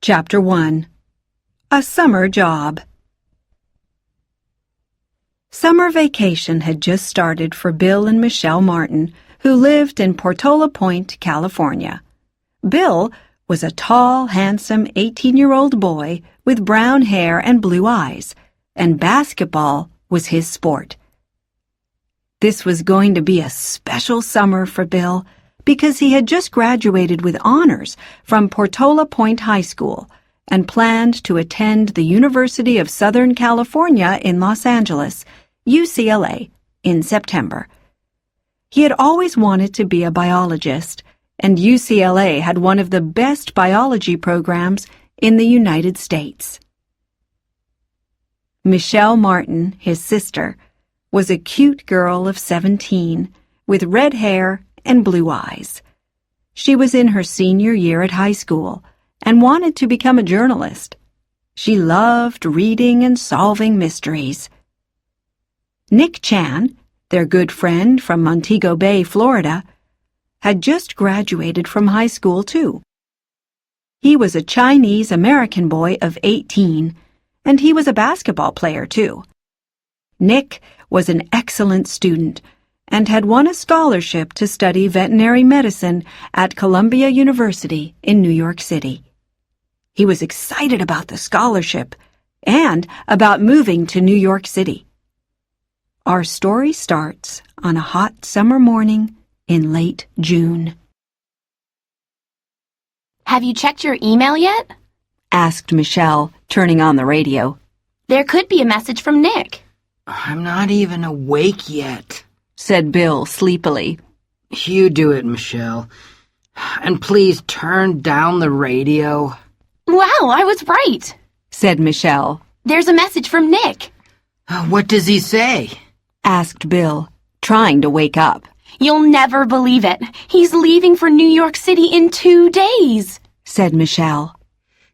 Chapter 1. A Summer Job. Summer vacation had just started for Bill and Michelle Martin, who lived in Portola Point, California. Bill was a tall, handsome 18-year-old boy with brown hair and blue eyes, and basketball was his sport. This was going to be a special summer for Bill because he had just graduated with honors from Portola Point High School and planned to attend the University of Southern California in Los Angeles, UCLA, in September. He had always wanted to be a biologist, and UCLA had one of the best biology programs in the United States. Michelle Martin, his sister, was a cute girl of 17 with red hair and blue eyes. She was in her senior year at high school and wanted to become a journalist. She loved reading and solving mysteries. Nick Chan, their good friend from Montego Bay, Florida, had just graduated from high school too. He was a Chinese-American boy of 18, and he was a basketball player too. Nick was an excellent student and had won a scholarship to study veterinary medicine at Columbia University in New York City. He was excited about the scholarship and about moving to New York City. Our story starts on a hot summer morning in late June. Have you checked your email yet? Asked Michelle, turning on the radio. There could be a message from Nick. I'm not even awake yet, said Bill sleepily. You do it, Michelle. And please turn down the radio. Wow, I was right, said Michelle. There's a message from Nick. What does he say? Asked Bill, trying to wake up. You'll never believe it. He's leaving for New York City in 2 days, said Michelle.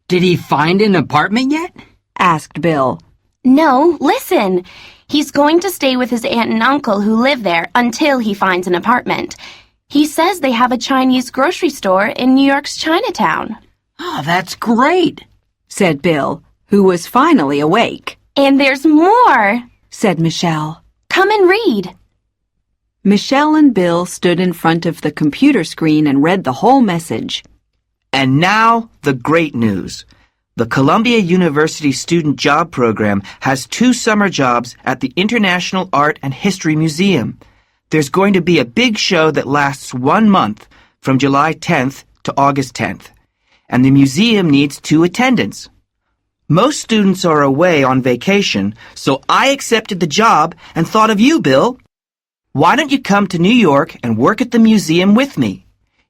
Did he find an apartment yet? Asked Bill. No, listen. He's going to stay with his aunt and uncle who live there until he finds an apartment. He says they have a Chinese grocery store in New York's Chinatown. Oh, that's great, said Bill, who was finally awake. And there's more, said Michelle. Come and read. Michelle and Bill stood in front of the computer screen and read the whole message. And now, the great news. The Columbia University Student Job Program has 2 summer jobs at the International Art and History Museum. There's going to be a big show that lasts 1 month, from July 10th to August 10th. And the museum needs 2 attendants. Most students are away on vacation, so I accepted the job and thought of you, Bill. Why don't you come to New York and work at the museum with me?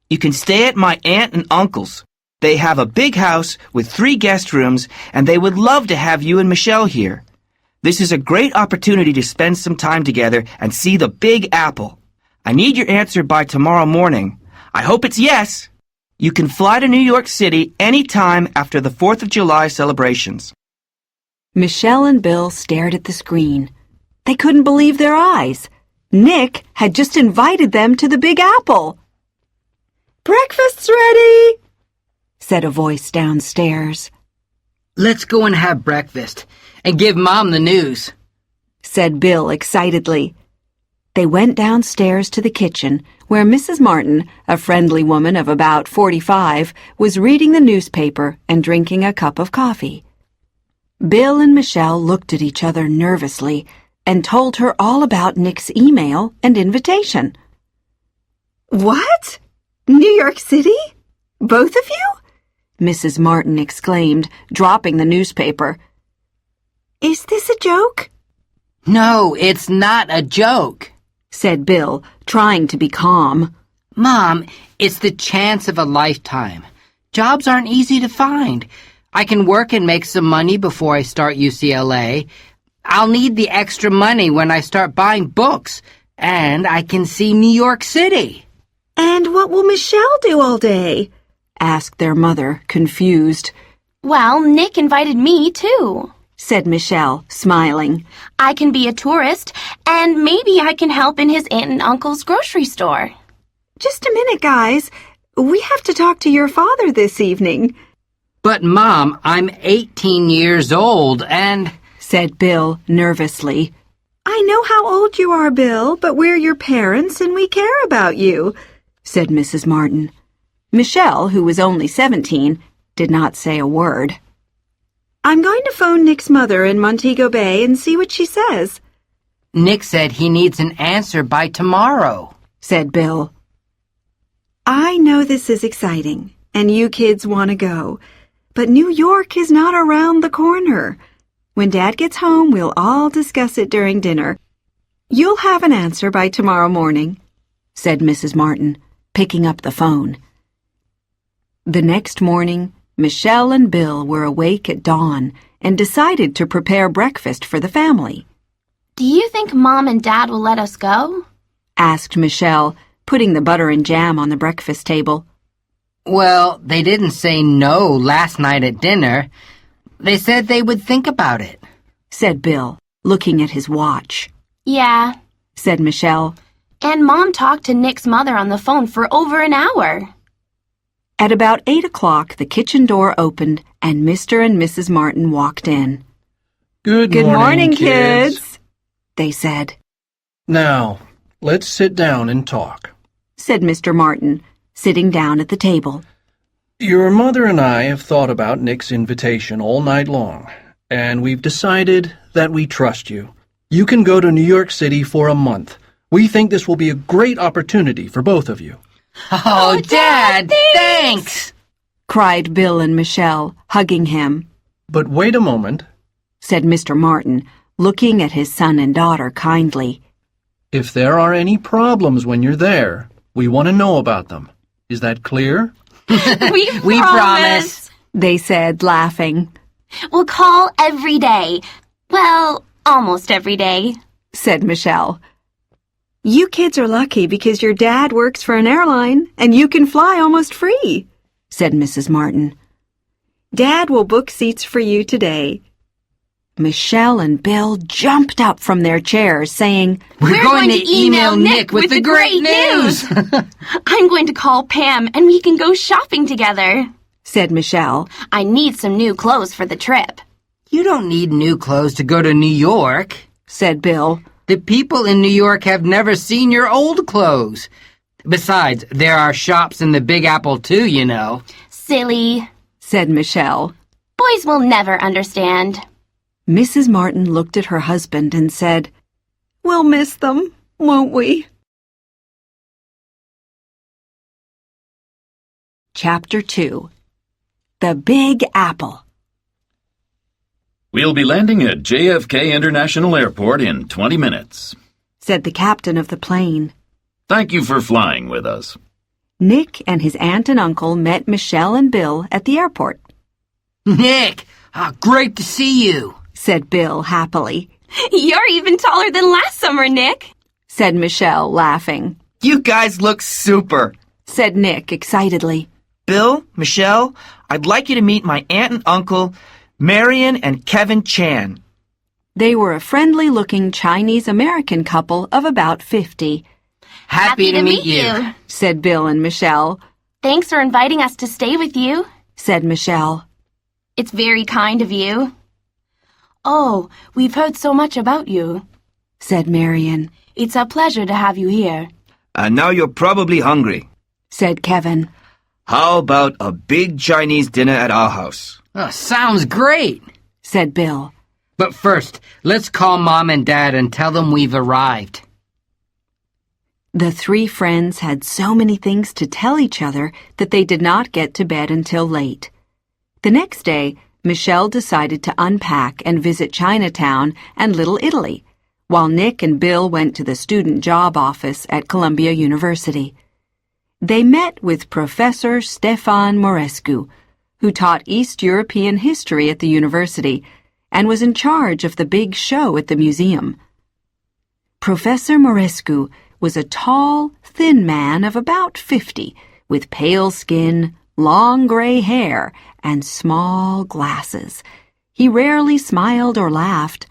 You can stay at my aunt and uncle's. They have a big house with 3 guest rooms, and they would love to have you and Michelle here. This is a great opportunity to spend some time together and see the Big Apple. I need your answer by tomorrow morning. I hope it's yes. You can fly to New York City any time after the 4th of July celebrations. Michelle and Bill stared at the screen. They couldn't believe their eyes. Nick had just invited them to the Big Apple. "Breakfast's ready," said a voice downstairs. Let's go and have breakfast and give Mom the news, said Bill excitedly. They went downstairs to the kitchen, where Mrs. Martin, a friendly woman of about 45, was reading the newspaper and drinking a cup of coffee. Bill and Michelle looked at each other nervously and told her all about Nick's email and invitation. "What? New York City? Both of you?" Mrs. Martin exclaimed, dropping the newspaper. "Is this a joke?" No, it's not a joke, said Bill, trying to be calm. Mom, it's the chance of a lifetime. Jobs aren't easy to find. I can work and make some money before I start UCLA. I'll need the extra money when I start buying books, and I can see New York City. "And what will Michelle do all day?" asked their mother, confused. Well, Nick invited me too, said Michelle, smiling. I can be a tourist, and maybe I can help in his aunt and uncle's grocery store. "Just a minute, guys. We have to talk to your father this evening." But, Mom, I'm 18 years old and... said Bill nervously. I know how old you are, Bill, but we're your parents and we care about you, said Mrs. Martin. Michelle, who was only 17, did not say a word. I'm going to phone Nick's mother in Montego Bay and see what she says. Nick said he needs an answer by tomorrow, said Bill. I know this is exciting, and you kids want to go, but New York is not around the corner. When Dad gets home, we'll all discuss it during dinner. You'll have an answer by tomorrow morning, said Mrs. Martin, picking up the phone. The next morning, Michelle and Bill were awake at dawn and decided to prepare breakfast for the family. Do you think Mom and Dad will let us go? Asked Michelle, putting the butter and jam on the breakfast table. Well, they didn't say no last night at dinner. They said they would think about it, said Bill, looking at his watch. Yeah, said Michelle. And Mom talked to Nick's mother on the phone for over an hour. At about 8 o'clock, the kitchen door opened and Mr. and Mrs. Martin walked in. Good morning, kids, they said. Now, let's sit down and talk, said Mr. Martin, sitting down at the table. Your mother and I have thought about Nick's invitation all night long, and we've decided that we trust you. You can go to New York City for a month. We think this will be a great opportunity for both of you. Oh, Dad, thanks! Cried Bill and Michelle, hugging him. But wait a moment, said Mr. Martin, looking at his son and daughter kindly. If there are any problems when you're there, we want to know about them. Is that clear? We promise, they said, laughing. We'll call every day. Well, almost every day, said Michelle. You kids are lucky because your dad works for an airline and you can fly almost free, said Mrs. Martin. Dad will book seats for you today. Michelle and Bill jumped up from their chairs, saying, We're going to email Nick with the great news! I'm going to call Pam and we can go shopping together, said Michelle. I need some new clothes for the trip. You don't need new clothes to go to New York, said Bill. The people in New York have never seen your old clothes. Besides, there are shops in the Big Apple too, you know. Silly, said Michelle. Boys will never understand. Mrs. Martin looked at her husband and said, We'll miss them, won't we? Chapter 2. The Big Apple. We'll be landing at JFK International Airport in 20 minutes, said the captain of the plane. Thank you for flying with us. Nick and his aunt and uncle met Michelle and Bill at the airport. Nick, great to see you, said Bill happily. You're even taller than last summer, Nick, said Michelle, laughing. You guys look super, said Nick excitedly. Bill, Michelle, I'd like you to meet my aunt and uncle, Marion and Kevin Chan. They were a friendly-looking Chinese-American couple of about 50. Happy to meet you, said Bill and Michelle. Thanks for inviting us to stay with you, said Michelle. It's very kind of you. Oh, we've heard so much about you, said Marion. It's a pleasure to have you here. Now you're probably hungry, said Kevin. How about a big Chinese dinner at our house? Sounds great, said Bill. But first, let's call Mom and Dad and tell them we've arrived. The three friends had so many things to tell each other that they did not get to bed until late. The next day, Michelle decided to unpack and visit Chinatown and Little Italy, while Nick and Bill went to the student job office at Columbia University. They met with Professor Stefan Morescu, who taught East European history at the university and was in charge of the big show at the museum. Professor Morescu was a tall, thin man of about 50, with pale skin, long gray hair, and small glasses. He rarely smiled or laughed.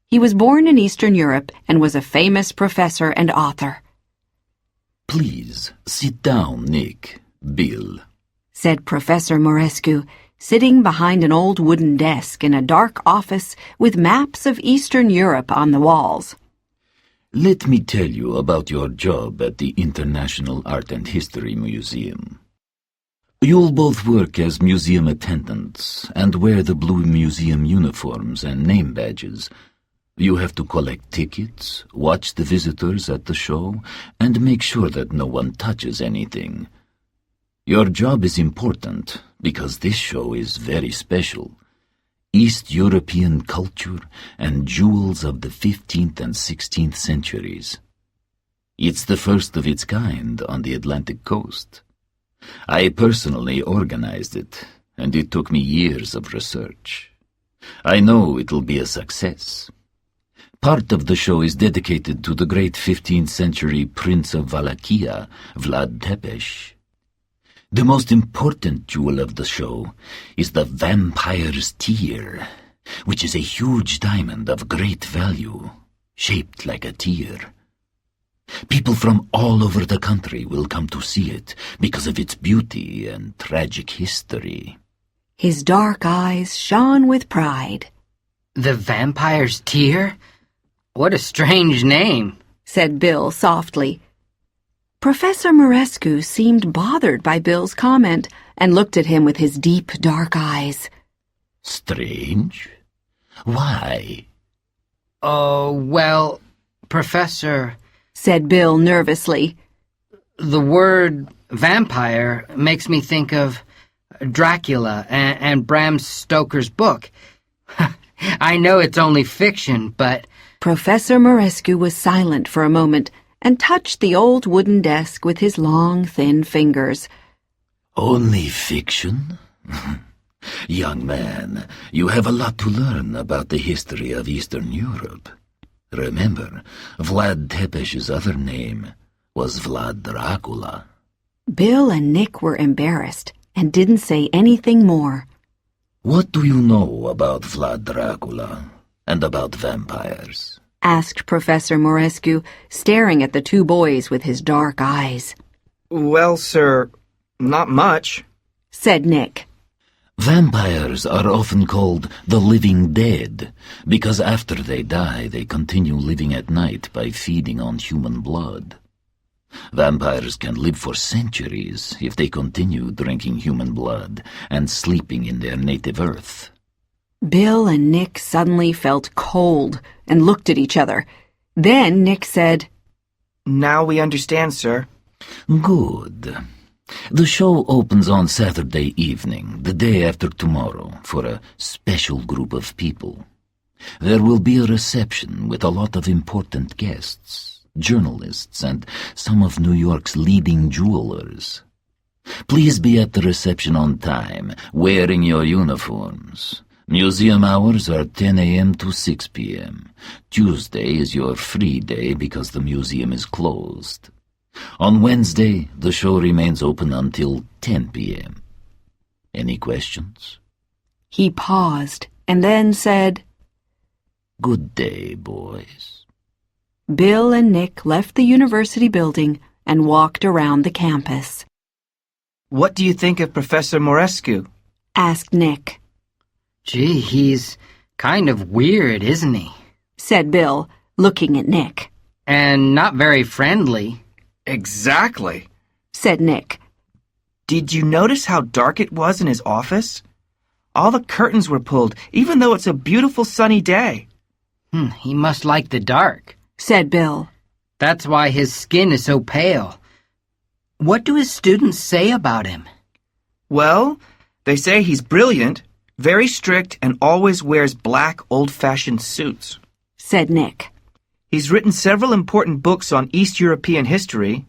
He was born in Eastern Europe and was a famous professor and author. Please sit down, Nick, Bill, said Professor Morescu, sitting behind an old wooden desk in a dark office with maps of Eastern Europe on the walls. Let me tell you about your job at the International Art and History Museum. You'll both work as museum attendants and wear the blue museum uniforms and name badges. You have to collect tickets, watch the visitors at the show, and make sure that no one touches anything. Your job is important because this show is very special. East European culture and jewels of the 15th and 16th centuries. It's the first of its kind on the Atlantic coast. I personally organized it, and it took me years of research. I know it'll be a success. Part of the show is dedicated to the great 15th century Prince of Wallachia, Vlad Tepes. The most important jewel of the show is the Vampire's Tear, which is a huge diamond of great value, shaped like a tear. People from all over the country will come to see it because of its beauty and tragic history. His dark eyes shone with pride. The Vampire's Tear? What a strange name, said Bill softly. Professor Morescu seemed bothered by Bill's comment and looked at him with his deep, dark eyes. Strange? Why? Oh, well, Professor, said Bill nervously. the word vampire makes me think of Dracula and Bram Stoker's book. I know it's only fiction, but... Professor Morescu was silent for a moment and touched the old wooden desk with his long, thin fingers. Only fiction? Young man, you have a lot to learn about the history of Eastern Europe. Remember, Vlad Tepes' other name was Vlad Dracula. Bill and Nick were embarrassed and didn't say anything more. What do you know about Vlad Dracula and about vampires? Asked Professor Morescu, staring at the two boys with his dark eyes. Well, sir, not much, said Nick. Vampires are often called the living dead because after they die, they continue living at night by feeding on human blood. Vampires can live for centuries if they continue drinking human blood and sleeping in their native earth. Bill and Nick suddenly felt cold and looked at each other. Then Nick said, Now we understand, sir. Good. The show opens on Saturday evening, the day after tomorrow, for a special group of people. There will be a reception with a lot of important guests, journalists, and some of New York's leading jewelers. Please be at the reception on time, wearing your uniforms. Museum hours are 10 a.m. to 6 p.m. Tuesday is your free day because the museum is closed. On Wednesday, the show remains open until 10 p.m. Any questions? He paused and then said, Good day, boys. Bill and Nick left the university building and walked around the campus. What do you think of Professor Morescu? Asked Nick. Gee, he's kind of weird, isn't he? Said Bill, looking at Nick. And not very friendly. Exactly, said Nick. Did you notice how dark it was in his office? All the curtains were pulled, even though it's a beautiful sunny day. He must like the dark, said Bill. That's why his skin is so pale. What do his students say about him? Well, they say he's brilliant, very strict, and always wears black, old-fashioned suits, said Nick. He's written several important books on East European history.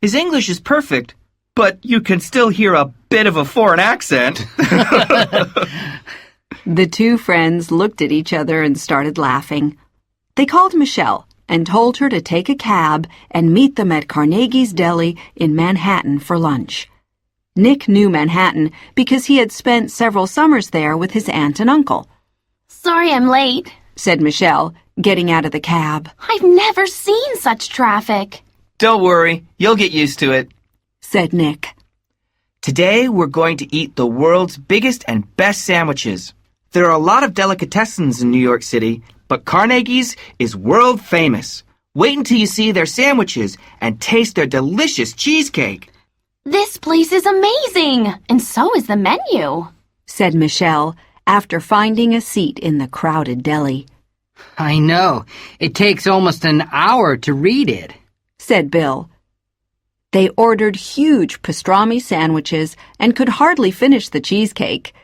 His English is perfect, but you can still hear a bit of a foreign accent. The two friends looked at each other and started laughing. They called Michelle and told her to take a cab and meet them at Carnegie's Deli in Manhattan for lunch. Nick knew Manhattan because he had spent several summers there with his aunt and uncle. Sorry I'm late, said Michelle, getting out of the cab. I've never seen such traffic. Don't worry, you'll get used to it, said Nick. Today we're going to eat the world's biggest and best sandwiches. There are a lot of delicatessens in New York City, but Carnegie's is world famous. Wait until you see their sandwiches and taste their delicious cheesecake. This place is amazing, and so is the menu, said Michelle after finding a seat in the crowded deli. I know. It takes almost an hour to read it, said Bill. They ordered huge pastrami sandwiches and could hardly finish the cheesecake.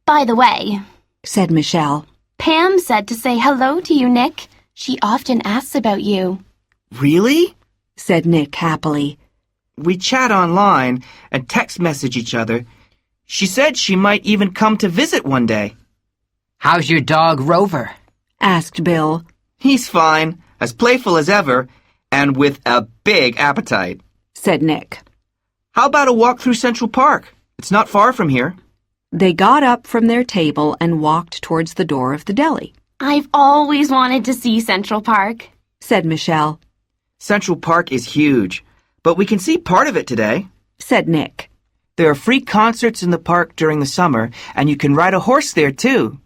By the way, said Michelle, Pam said to say hello to you, Nick. She often asks about you. Really? said Nick happily. We chat online and text message each other. She said she might even come to visit one day. How's your dog, Rover? asked Bill. He's fine, as playful as ever, and with a big appetite, said Nick. How about a walk through Central Park? It's not far from here. They got up from their table and walked towards the door of the deli. I've always wanted to see Central Park, said Michelle. Central Park is huge, but we can see part of it today, said Nick. There are free concerts in the park during the summer, and you can ride a horse there, too.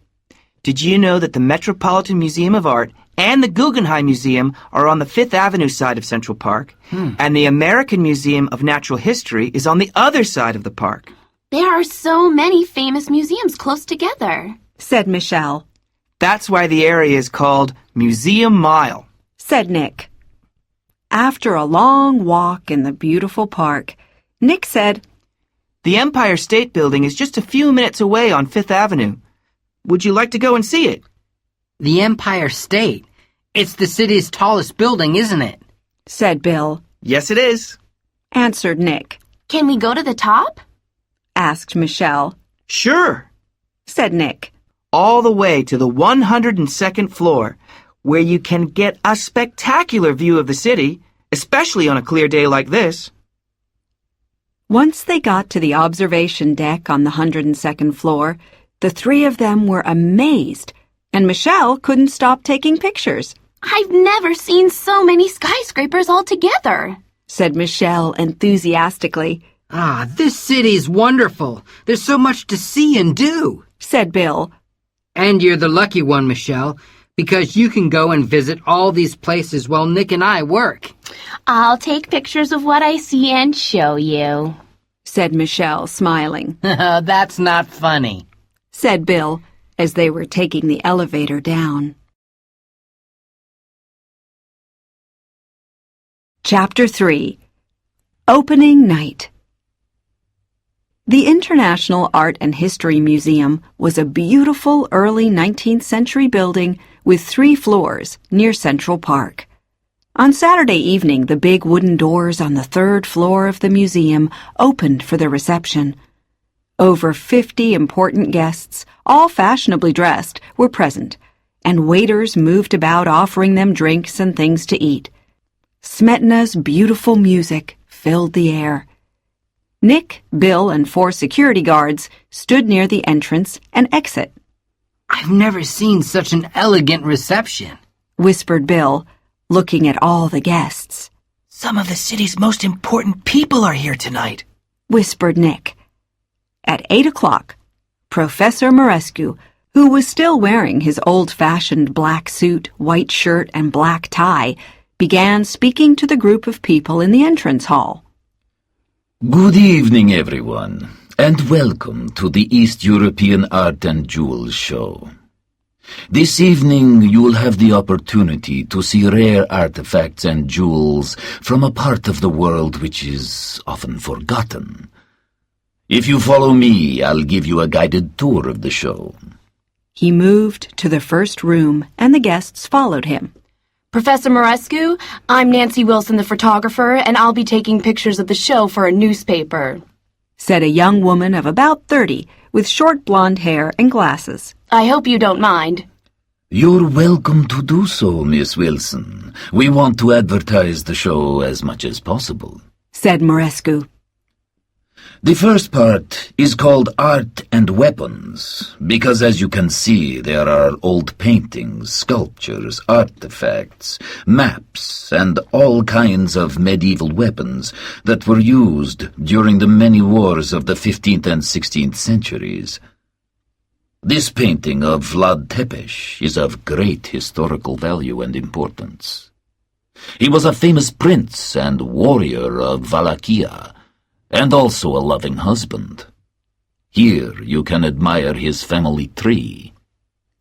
Did you know that the Metropolitan Museum of Art and the Guggenheim Museum are on the Fifth Avenue side of Central Park, and the American Museum of Natural History is on the other side of the park? There are so many famous museums close together, said Michelle. That's why the area is called Museum Mile, said Nick. After a long walk in the beautiful park, Nick said, The Empire State Building is just a few minutes away on Fifth Avenue. Would you like to go and see it? The Empire State. It's the city's tallest building, isn't it? said Bill. Yes, it is, answered Nick. Can we go to the top? asked Michelle. Sure, said Nick. All the way to the 102nd floor, where you can get a spectacular view of the city, especially on a clear day like this. Once they got to the observation deck on the 102nd floor, the three of them were amazed, and Michelle couldn't stop taking pictures. I've never seen so many skyscrapers all together, said Michelle enthusiastically. Ah, this city's wonderful. There's so much to see and do, said Bill. And you're the lucky one, Michelle, because you can go and visit all these places while Nick and I work. I'll take pictures of what I see and show you, said Michelle, smiling. That's not funny, said Bill, as they were taking the elevator down. Chapter 3. Opening Night. The International Art and History Museum was a beautiful early 19th century building with 3 floors near Central Park. On Saturday evening, the big wooden doors on the 3rd floor of the museum opened for the reception. Over 50 important guests, all fashionably dressed, were present, and waiters moved about offering them drinks and things to eat. Smetana's beautiful music filled the air. Nick, Bill, and 4 security guards stood near the entrance and exit. I've never seen such an elegant reception, whispered Bill, looking at all the guests. Some of the city's most important people are here tonight, whispered Nick. At 8 o'clock, Professor Marescu, who was still wearing his old-fashioned black suit, white shirt, and black tie, began speaking to the group of people in the entrance hall. Good evening, everyone, and welcome to the East European Art and Jewels Show. This evening you will have the opportunity to see rare artifacts and jewels from a part of the world which is often forgotten. If you follow me, I'll give you a guided tour of the show. He moved to the first room, and the guests followed him. Professor Marescu, I'm Nancy Wilson, the photographer, and I'll be taking pictures of the show for a newspaper, said a young woman of about 30 with short blonde hair and glasses. I hope you don't mind. You're welcome to do so, Miss Wilson. We want to advertise the show as much as possible, said Marescu. The first part is called Art and Weapons, because as you can see, there are old paintings, sculptures, artifacts, maps, and all kinds of medieval weapons that were used during the many wars of the 15th and 16th centuries. This painting of Vlad Tepes is of great historical value and importance. He was a famous prince and warrior of Wallachia, and also a loving husband. Here you can admire his family tree.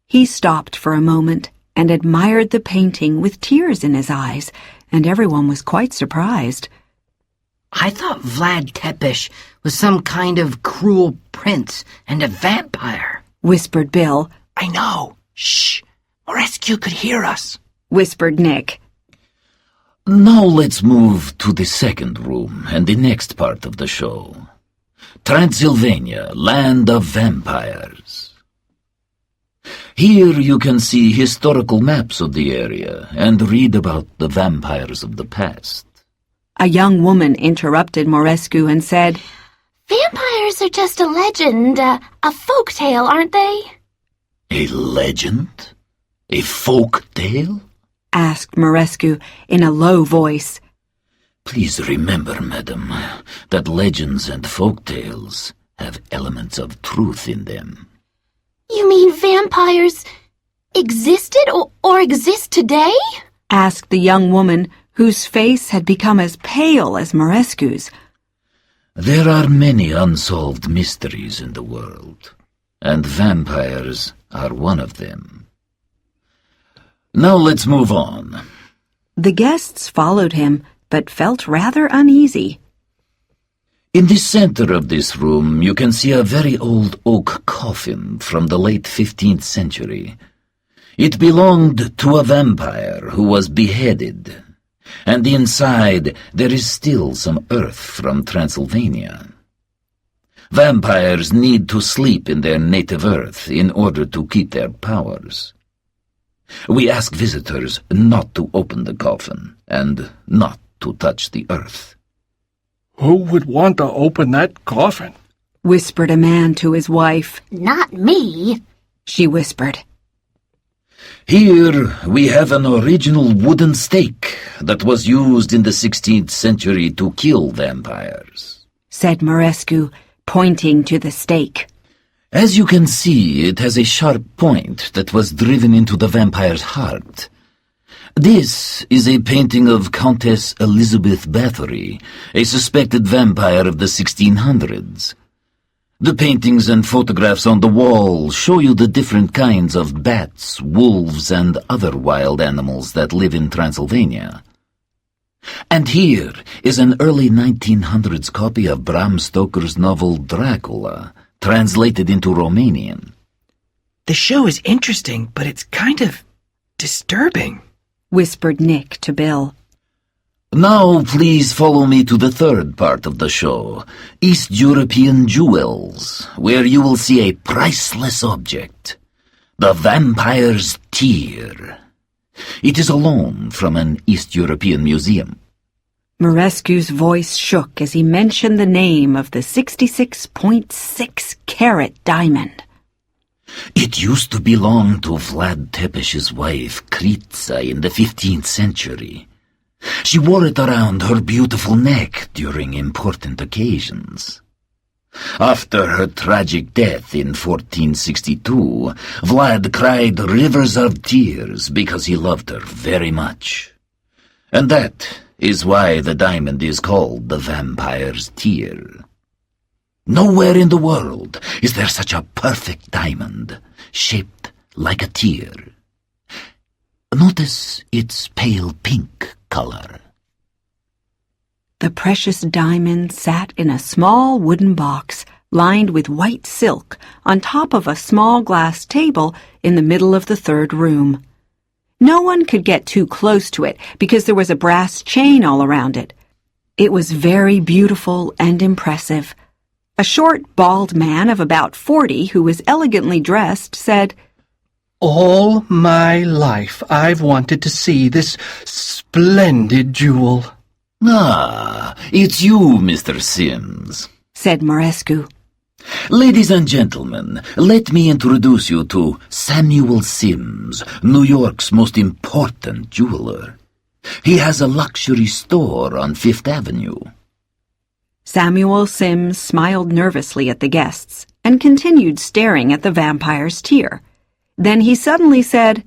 He stopped for a moment and admired the painting with tears in his eyes, and everyone was quite surprised. I thought Vlad Tepes was some kind of cruel prince and a vampire, whispered Bill. I know. Shh. Morescu could hear us, whispered Nick. Now let's move to the second room and the next part of the show. Transylvania, Land of Vampires. Here you can see historical maps of the area and read about the vampires of the past. A young woman interrupted Morescu and said, Vampires are just a legend, a folk tale, aren't they? A legend? A folk tale? asked Morescu in a low voice. Please remember, madam, that legends and folk tales have elements of truth in them. You mean vampires existed or exist today? asked the young woman, whose face had become as pale as Morescu's. There are many unsolved mysteries in the world, and vampires are one of them. Now let's move on. The guests followed him, but felt rather uneasy. In the center of this room, you can see a very old oak coffin from the late 15th century. It belonged to a vampire who was beheaded, and inside there is still some earth from Transylvania. Vampires need to sleep in their native earth in order to keep their powers. We ask visitors not to open the coffin and not to touch the earth. Who would want to open that coffin? Whispered a man to his wife. Not me, she whispered. Here we have an original wooden stake that was used in the 16th century to kill vampires, said Morescu, pointing to the stake. As you can see, it has a sharp point that was driven into the vampire's heart. This is a painting of Countess Elizabeth Bathory, a suspected vampire of the 1600s. The paintings and photographs on the wall show you the different kinds of bats, wolves, and other wild animals that live in Transylvania. And here is an early 1900s copy of Bram Stoker's novel Dracula, translated into Romanian. The show is interesting, but it's kind of disturbing, whispered Nick to Bill. Now please follow me to the third part of the show, East European Jewels, where you will see a priceless object, the vampire's tear. It is a loan from an East European museum. Morescu's voice shook as he mentioned the name of the 66.6 carat diamond. It used to belong to Vlad Tepes' wife, Kritza, in the 15th century. She wore it around her beautiful neck during important occasions. After her tragic death in 1462, Vlad cried rivers of tears because he loved her very much. And that is why the diamond is called the vampire's tear. Nowhere in the world is there such a perfect diamond, shaped like a tear. Notice its pale pink color. The precious diamond sat in a small wooden box lined with white silk on top of a small glass table in the middle of the third room. No one could get too close to it because there was a brass chain all around it. It was very beautiful and impressive. A short, bald man of about 40 who was elegantly dressed said, All my life I've wanted to see this splendid jewel. Ah, it's you, Mr. Sims, said Morescu. Ladies and gentlemen, let me introduce you to Samuel Sims, New York's most important jeweler. He has a luxury store on Fifth Avenue. Samuel Sims smiled nervously at the guests and continued staring at the vampire's tear. Then he suddenly said,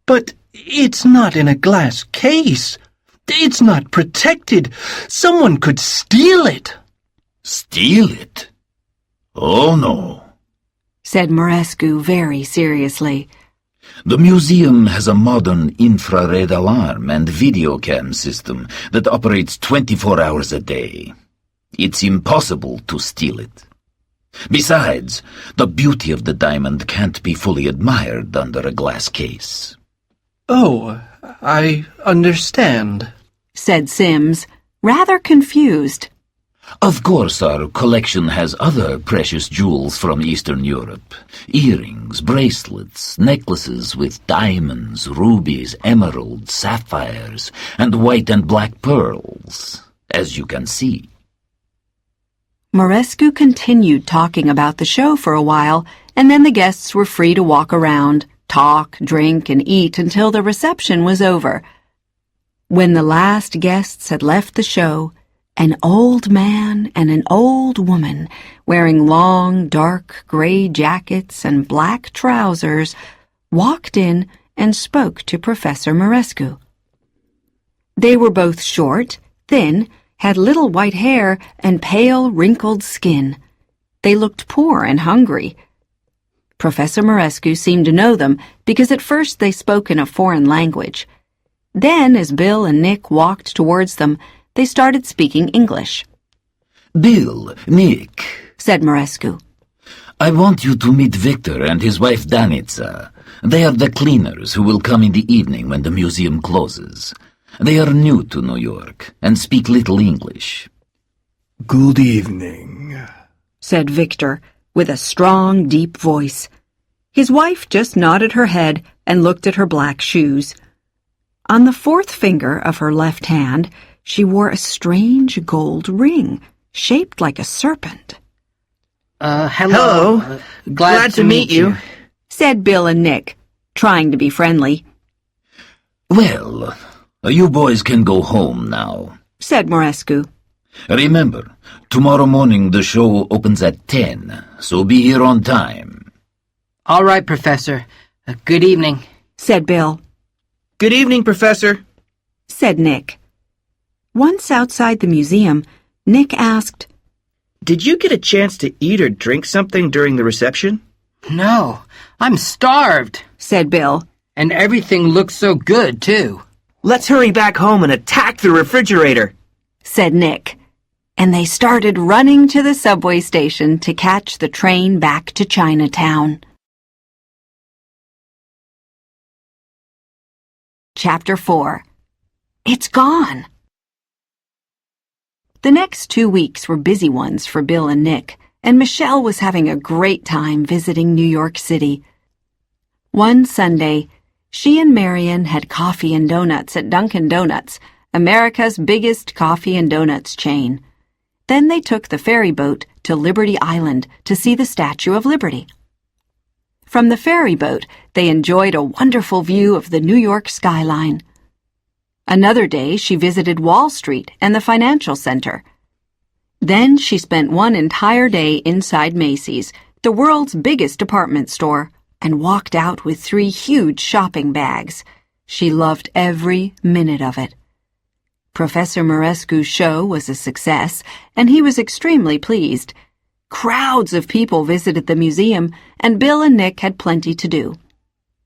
But it's not in a glass case. It's not protected. Someone could steal it. Steal it? Oh, no, said Morescu very seriously. The museum has a modern infrared alarm and video cam system that operates 24 hours a day. It's impossible to steal it. Besides, the beauty of the diamond can't be fully admired under a glass case. Oh, I understand, said Sims, rather confused. Of course, our collection has other precious jewels from Eastern Europe. Earrings, bracelets, necklaces with diamonds, rubies, emeralds, sapphires, and white and black pearls, as you can see. Morescu continued talking about the show for a while, and then the guests were free to walk around, talk, drink, and eat until the reception was over. When the last guests had left the show, an old man and an old woman, wearing long, dark gray jackets and black trousers, walked in and spoke to Professor Morescu. They were both short, thin, had little white hair and pale, wrinkled skin. They looked poor and hungry. Professor Morescu seemed to know them because at first they spoke in a foreign language. Then, as Bill and Nick walked towards them, they started speaking English. Bill, Nick, said Morescu. I want you to meet Victor and his wife Danica. They are the cleaners who will come in the evening when the museum closes. They are new to New York and speak little English. Good evening, said Victor, with a strong, deep voice. His wife just nodded her head and looked at her black shoes. On the fourth finger of her left hand, she wore a strange gold ring, shaped like a serpent. Hello. Glad to meet you, said Bill and Nick, trying to be friendly. Well, you boys can go home now, said Morescu. Remember, tomorrow morning the show opens at 10, so be here on time. All right, Professor. Good evening, said Bill. Good evening, Professor, said Nick. Once outside the museum, Nick asked, Did you get a chance to eat or drink something during the reception? No, I'm starved. Said Bill. And everything looks so good, too. Let's hurry back home and attack the refrigerator, said Nick. And they started running to the subway station to catch the train back to Chinatown. Chapter 4. It's gone. The next 2 weeks were busy ones for Bill and Nick, and Michelle was having a great time visiting New York City. One Sunday, she and Marion had coffee and donuts at Dunkin' Donuts, America's biggest coffee and donuts chain. Then they took the ferry boat to Liberty Island to see the Statue of Liberty. From the ferry boat, they enjoyed a wonderful view of the New York skyline. Another day, she visited Wall Street and the Financial Center. Then she spent one entire day inside Macy's, the world's biggest department store, and walked out with 3 huge shopping bags. She loved every minute of it. Professor Morescu's show was a success, and he was extremely pleased. Crowds of people visited the museum, and Bill and Nick had plenty to do.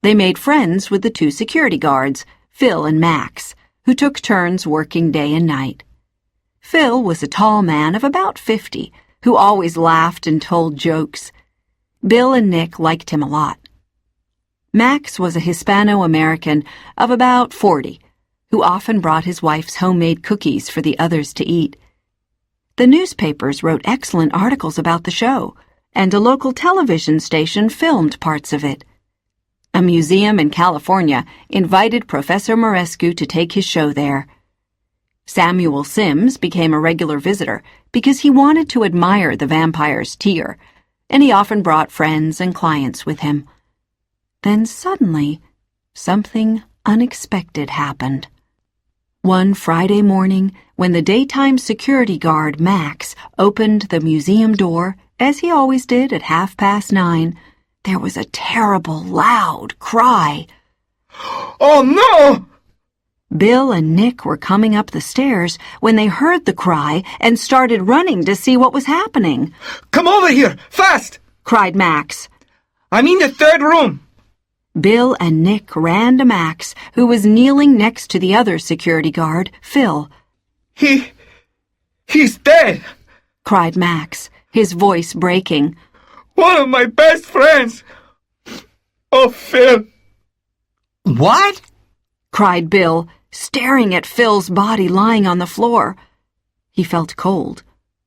They made friends with the 2 security guards, Phil and Max, who took turns working day and night. Phil was a tall man of about 50, who always laughed and told jokes. Bill and Nick liked him a lot. Max was a Hispano-American of about 40, who often brought his wife's homemade cookies for the others to eat. The newspapers wrote excellent articles about the show, and a local television station filmed parts of it. A museum in California invited Professor Morescu to take his show there. Samuel Sims became a regular visitor because he wanted to admire the vampire's tear, and he often brought friends and clients with him. Then suddenly, something unexpected happened. One Friday morning, when the daytime security guard, Max, opened the museum door, as he always did at 9:30, there was a terrible, loud cry. Oh, no! Bill and Nick were coming up the stairs when they heard the cry and started running to see what was happening. Come over here, fast! Cried Max. I'm in the third room. Bill and Nick ran to Max, who was kneeling next to the other security guard, Phil. He's dead, cried Max, his voice breaking. One of my best friends. Oh, Phil. What? Cried Bill, staring at Phil's body lying on the floor. He felt cold,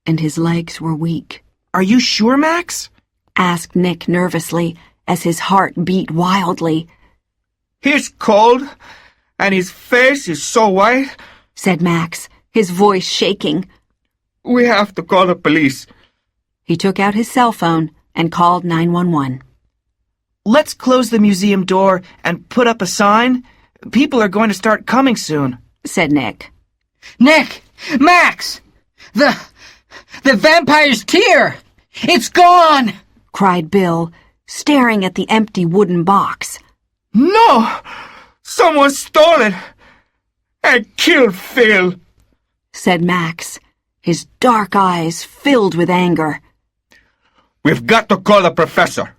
and his legs were weak. Are you sure, Max? Asked Nick nervously, as his heart beat wildly. He's cold, and his face is so white, said Max, his voice shaking. We have to call the police. He took out his cell phone and called 911. Let's close the museum door and put up a sign. People are going to start coming soon, said Nick. Nick! Max! The vampire's tear! It's gone! Cried Bill, staring at the empty wooden box. No! Someone stole it and killed Phil, said Max, his dark eyes filled with anger. We've got to call the professor.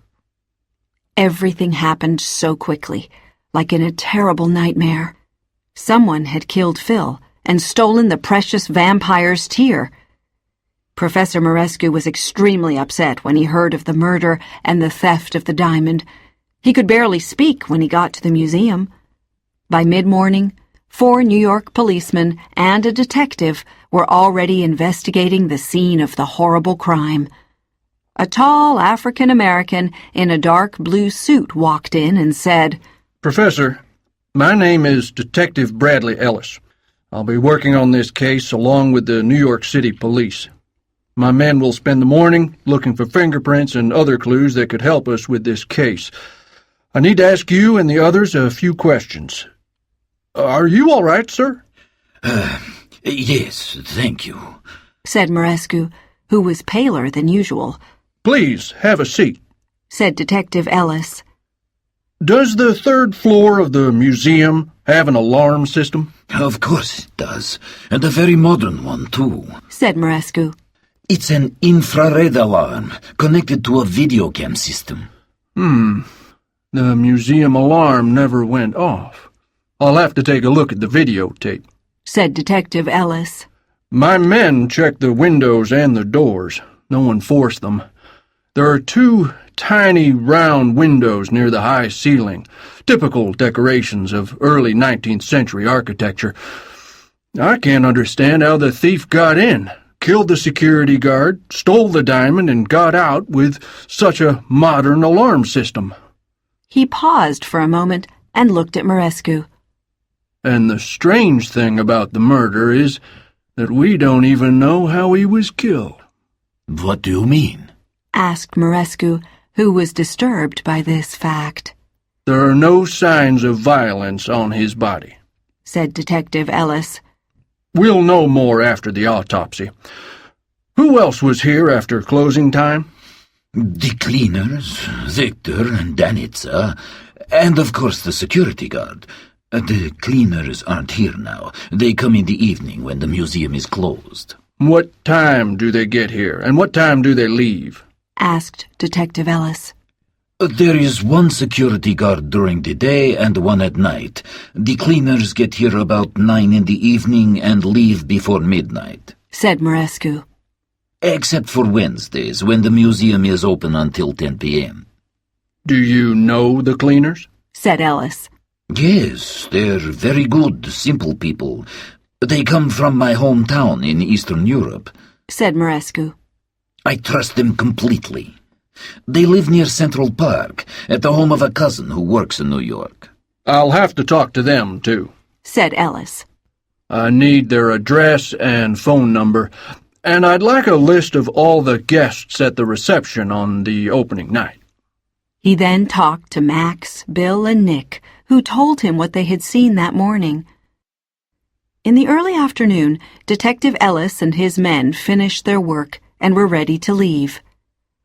Everything happened so quickly, like in a terrible nightmare. Someone had killed Phil and stolen the precious vampire's tear. Professor Marescu was extremely upset when he heard of the murder and the theft of the diamond. He could barely speak when he got to the museum. By mid-morning, 4 New York policemen and a detective were already investigating the scene of the horrible crime. A tall African-American in a dark blue suit walked in and said, Professor, my name is Detective Bradley Ellis. I'll be working on this case along with the New York City Police. My men will spend the morning looking for fingerprints and other clues that could help us with this case. I need to ask you and the others a few questions. Are you all right, sir? Yes, thank you, said Marescu, who was paler than usual. Please, have a seat, said Detective Ellis. Does the third floor of the museum have an alarm system? Of course it does, and a very modern one, too, said Marescu. It's an infrared alarm connected to a video cam system. The museum alarm never went off. I'll have to take a look at the videotape, said Detective Ellis. My men checked the windows and the doors. No one forced them. There are 2 tiny round windows near the high ceiling, typical decorations of early 19th century architecture. I can't understand how the thief got in, killed the security guard, stole the diamond, and got out with such a modern alarm system. He paused for a moment and looked at Marescu. And the strange thing about the murder is that we don't even know how he was killed. What do you mean? Asked Marescu, who was disturbed by this fact. There are no signs of violence on his body, said Detective Ellis. We'll know more after the autopsy. Who else was here after closing time? The cleaners, Victor and Danica, and of course the security guard. The cleaners aren't here now. They come in the evening when the museum is closed. What time do they get here, and what time do they leave? Asked Detective Ellis. There is one security guard during the day and one at night. The cleaners get here about 9 in the evening and leave before midnight, said Marescu. Except for Wednesdays, when the museum is open until 10 p.m. Do you know the cleaners? Said Ellis. Yes, they're very good, simple people. They come from my hometown in Eastern Europe, said Marescu. I trust them completely. They live near Central Park, at the home of a cousin who works in New York. I'll have to talk to them, too, said Ellis. I need their address and phone number, and I'd like a list of all the guests at the reception on the opening night. He then talked to Max, Bill, and Nick, who told him what they had seen that morning. In the early afternoon, Detective Ellis and his men finished their work and were ready to leave.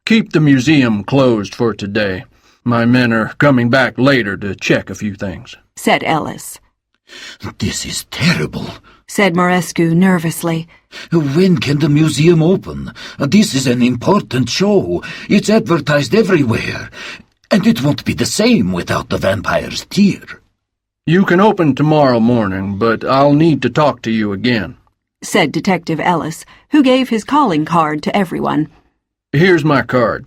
Keep the museum closed for today. My men are coming back later to check a few things, said Ellis. This is terrible, said Morescu nervously. When can the museum open? This is an important show. It's advertised everywhere. And it won't be the same without the vampire's tear. You can open tomorrow morning, but I'll need to talk to you again, said Detective Ellis, who gave his calling card to everyone. Here's my card.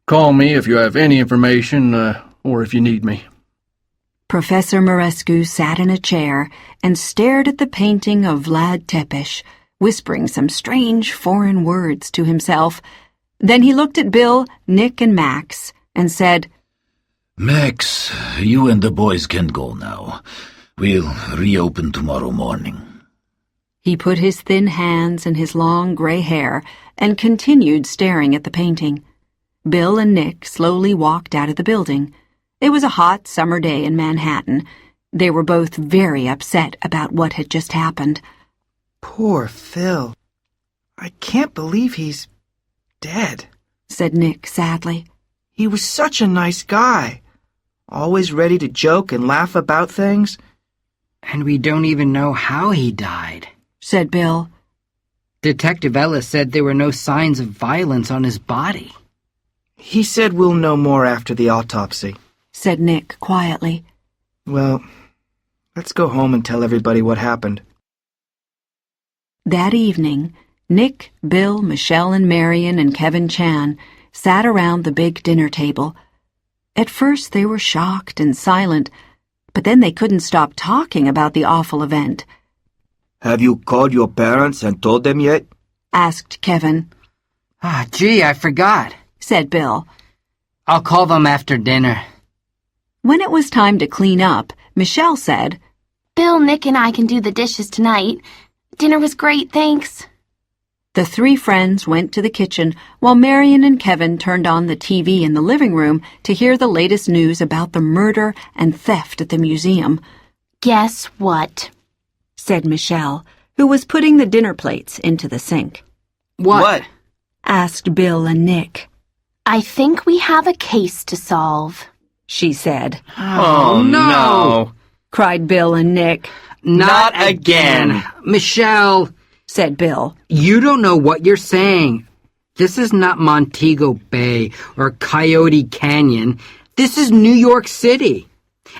Call me if you have any information, or if you need me. Professor Morescu sat in a chair and stared at the painting of Vlad Tepes, whispering some strange foreign words to himself. Then he looked at Bill, Nick, and Max and said, Max, you and the boys can go now. We'll reopen tomorrow morning. He put his thin hands in his long gray hair and continued staring at the painting. Bill and Nick slowly walked out of the building. It was a hot summer day in Manhattan. They were both very upset about what had just happened. Poor Phil. I can't believe he's dead, said Nick sadly. He was such a nice guy. Always ready to joke and laugh about things. And we don't even know how he died, said Bill. Detective Ellis said there were no signs of violence on his body. He said we'll know more after the autopsy, said Nick quietly. Well, let's go home and tell everybody what happened. That evening, Nick, Bill, Michelle and Marion and Kevin Chan sat around the big dinner table. At first they were shocked and silent, but then they couldn't stop talking about the awful event. Have you called your parents and told them yet? Asked Kevin. Gee, I forgot, said Bill. I'll call them after dinner. When it was time to clean up, Michelle said, Bill, Nick, and I can do the dishes tonight. Dinner was great, thanks. The three friends went to the kitchen while Marion and Kevin turned on the TV in the living room to hear the latest news about the murder and theft at the museum. Guess what? Said Michelle, who was putting the dinner plates into the sink. What? Asked Bill and Nick. I think we have a case to solve, she said. Oh, no! Cried Bill and Nick. Not again! Michelle, said Bill. You don't know what you're saying. This is not Montego Bay or Coyote Canyon. This is New York City.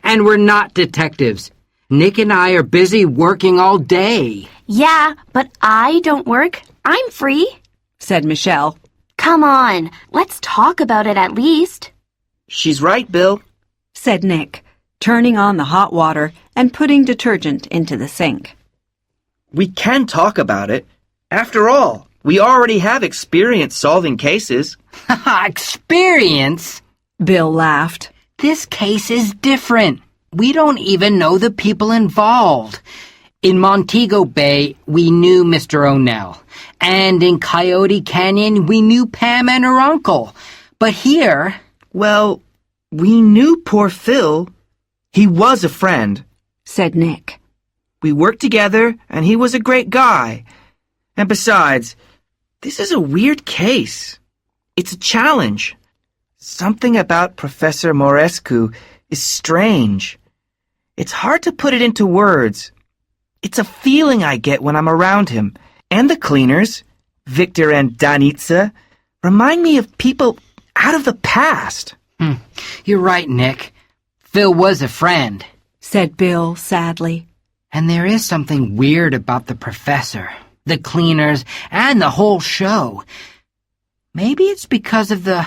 And we're not detectives. Nick and I are busy working all day. Yeah, but I don't work. I'm free, said Michelle. Come on, let's talk about it at least. She's right, Bill, said Nick, turning on the hot water and putting detergent into the sink. We can talk about it. After all, we already have experience solving cases. Experience? Bill laughed. This case is different. We don't even know the people involved. In Montego Bay, we knew Mr. O'Neill. And in Coyote Canyon, we knew Pam and her uncle. But here... Well, we knew poor Phil. He was a friend, said Nick. We worked together, and he was a great guy. And besides, this is a weird case. It's a challenge. Something about Professor Morescu is strange. It's hard to put it into words. It's a feeling I get when I'm around him. And the cleaners, Victor and Danitza, remind me of people out of the past. You're right, Nick. Phil was a friend, said Bill sadly. And there is something weird about the professor, the cleaners, and the whole show. Maybe it's because of the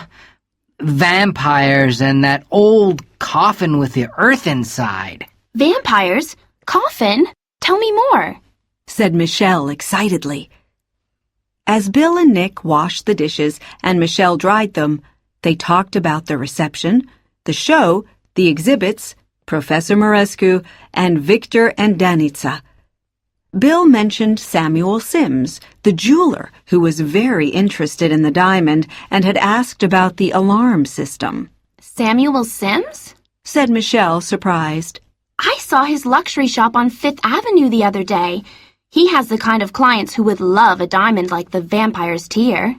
vampires and that old coffin with the earth inside. Vampires? Coffin? Tell me more, said Michelle excitedly. As Bill and Nick washed the dishes and Michelle dried them, they talked about the reception, the show, the exhibits, Professor Morescu, and Victor and Danitza. Bill mentioned Samuel Sims, the jeweler who was very interested in the diamond and had asked about the alarm system. Samuel Sims? Said Michelle, surprised. I saw his luxury shop on Fifth Avenue the other day. He has the kind of clients who would love a diamond like the vampire's tear.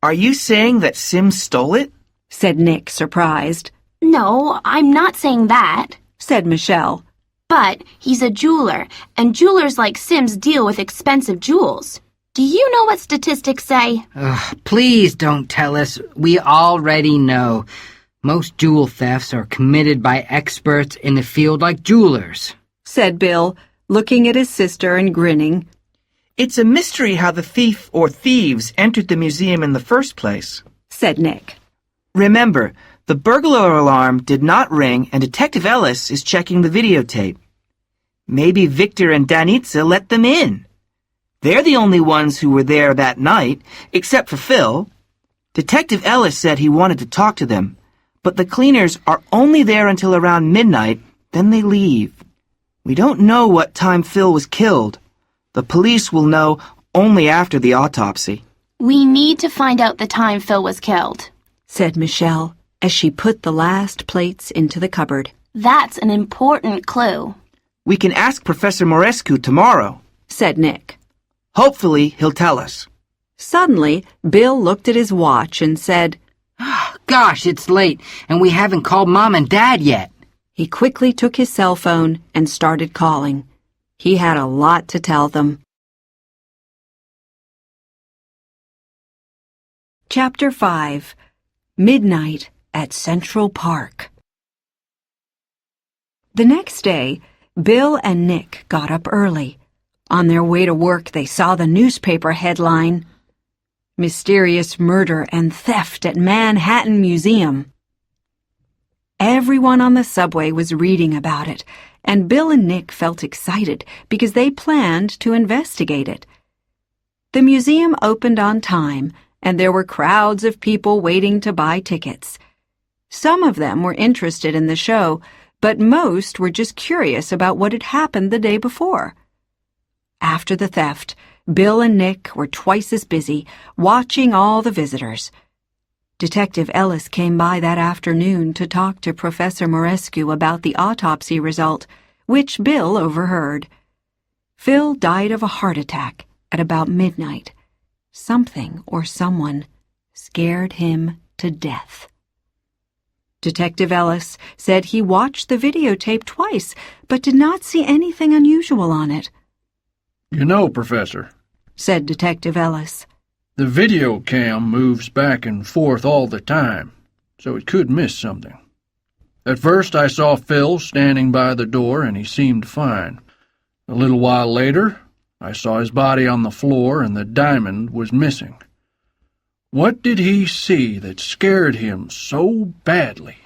Are you saying that Sims stole it? Said Nick, surprised. No, I'm not saying that, Said Michelle. But he's a jeweler, and jewelers like Sims deal with expensive jewels. Do you know what statistics say? Please don't tell us. We already know. Most jewel thefts are committed by experts in the field like jewelers, Said Bill, looking at his sister and grinning. It's a mystery how the thief or thieves entered the museum in the first place, Said Nick. Remember, the burglar alarm did not ring and Detective Ellis is checking the videotape. Maybe Victor and Danitza let them in. They're the only ones who were there that night, except for Phil. Detective Ellis said he wanted to talk to them, but the cleaners are only there until around midnight, then they leave. We don't know what time Phil was killed. The police will know only after the autopsy. We need to find out the time Phil was killed, Said Michelle, as she put the last plates into the cupboard. That's an important clue. We can ask Professor Morescu tomorrow, Said Nick. Hopefully he'll tell us. Suddenly, Bill looked at his watch and said, Gosh, it's late, and we haven't called Mom and Dad yet. He quickly took his cell phone and started calling. He had a lot to tell them. Chapter 5. Midnight at Central Park. The next day, Bill and Nick got up early. On their way to work, they saw the newspaper headline, Mysterious Murder and Theft at Manhattan Museum. Everyone on the subway was reading about it, and Bill and Nick felt excited because they planned to investigate it. The museum opened on time, and there were crowds of people waiting to buy tickets. Some of them were interested in the show, but most were just curious about what had happened the day before. After the theft, Bill and Nick were twice as busy, watching all the visitors. Detective Ellis came by that afternoon to talk to Professor Morescu about the autopsy result, which Bill overheard. Phil died of a heart attack at about midnight. Something or someone scared him to death. Detective Ellis said he watched the videotape twice, but did not see anything unusual on it. You know, Professor, Said Detective Ellis, the video cam moves back and forth all the time, so it could miss something. At first I saw Phil standing by the door and he seemed fine. A little while later, I saw his body on the floor and the diamond was missing. What did he see that scared him so badly?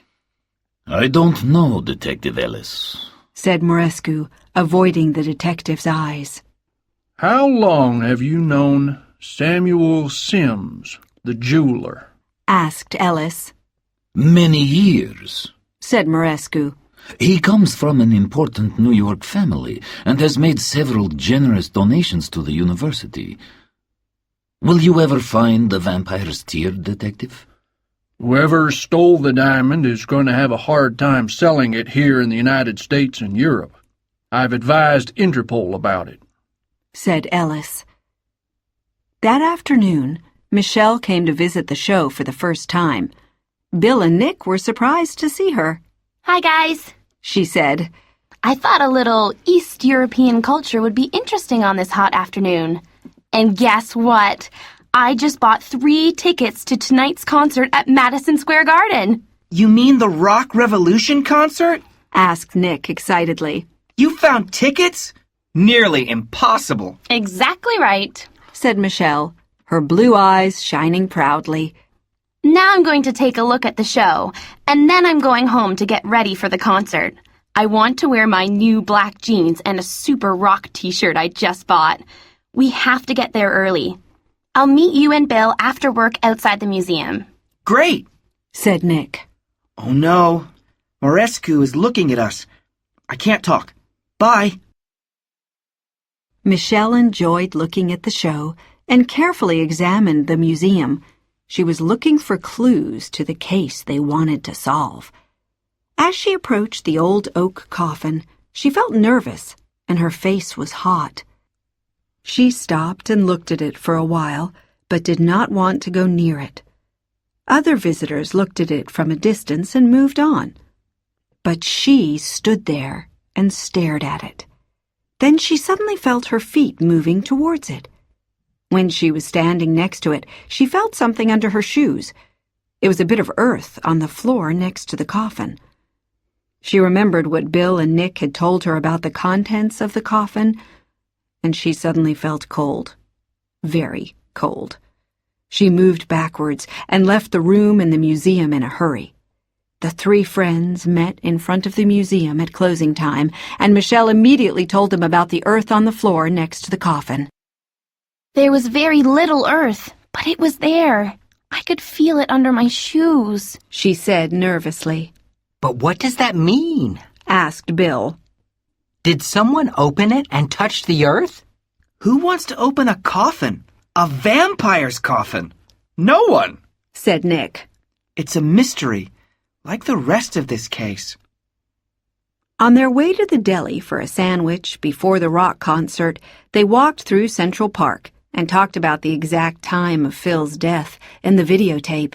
I don't know, Detective Ellis, said Morescu, avoiding the detective's eyes. How long have you known Samuel Sims, the jeweler? Asked Ellis. Many years, said Morescu. He comes from an important New York family and has made several generous donations to the university. Will you ever find the vampire's tear, Detective? Whoever stole the diamond is going to have a hard time selling it here in the United States and Europe. I've advised Interpol about it, said Ellis. That afternoon, Michelle came to visit the show for the first time. Bill and Nick were surprised to see her. Hi, guys, she said. I thought a little East European culture would be interesting on this hot afternoon. And guess what? I just bought 3 tickets to tonight's concert at Madison Square Garden. You mean the Rock Revolution concert? Asked Nick excitedly. You found tickets? Nearly impossible. Exactly right, said Michelle, her blue eyes shining proudly. Now I'm going to take a look at the show, and then I'm going home to get ready for the concert. I want to wear my new black jeans and a super rock t-shirt I just bought. We have to get there early. I'll meet you and Bill after work outside the museum. Great, said Nick. Oh no, Morescu is looking at us. I can't talk. Bye. Michelle enjoyed looking at the show and carefully examined the museum. She was looking for clues to the case they wanted to solve. As she approached the old oak coffin, she felt nervous and her face was hot. She stopped and looked at it for a while, but did not want to go near it. Other visitors looked at it from a distance and moved on. But she stood there and stared at it. Then she suddenly felt her feet moving towards it. When she was standing next to it, she felt something under her shoes. It was a bit of earth on the floor next to the coffin. She remembered what Bill and Nick had told her about the contents of the coffin, and she suddenly felt cold. Very cold. She moved backwards and left the room and the museum in a hurry. The three friends met in front of the museum at closing time, and Michelle immediately told them about the earth on the floor next to the coffin. There was very little earth, but it was there. I could feel it under my shoes, she said nervously. But what does that mean? Asked Bill. Did someone open it and touch the earth? Who wants to open a coffin? A vampire's coffin? No one, said Nick. It's a mystery, like the rest of this case. On their way to the deli for a sandwich before the rock concert, they walked through Central Park and talked about the exact time of Phil's death in the videotape.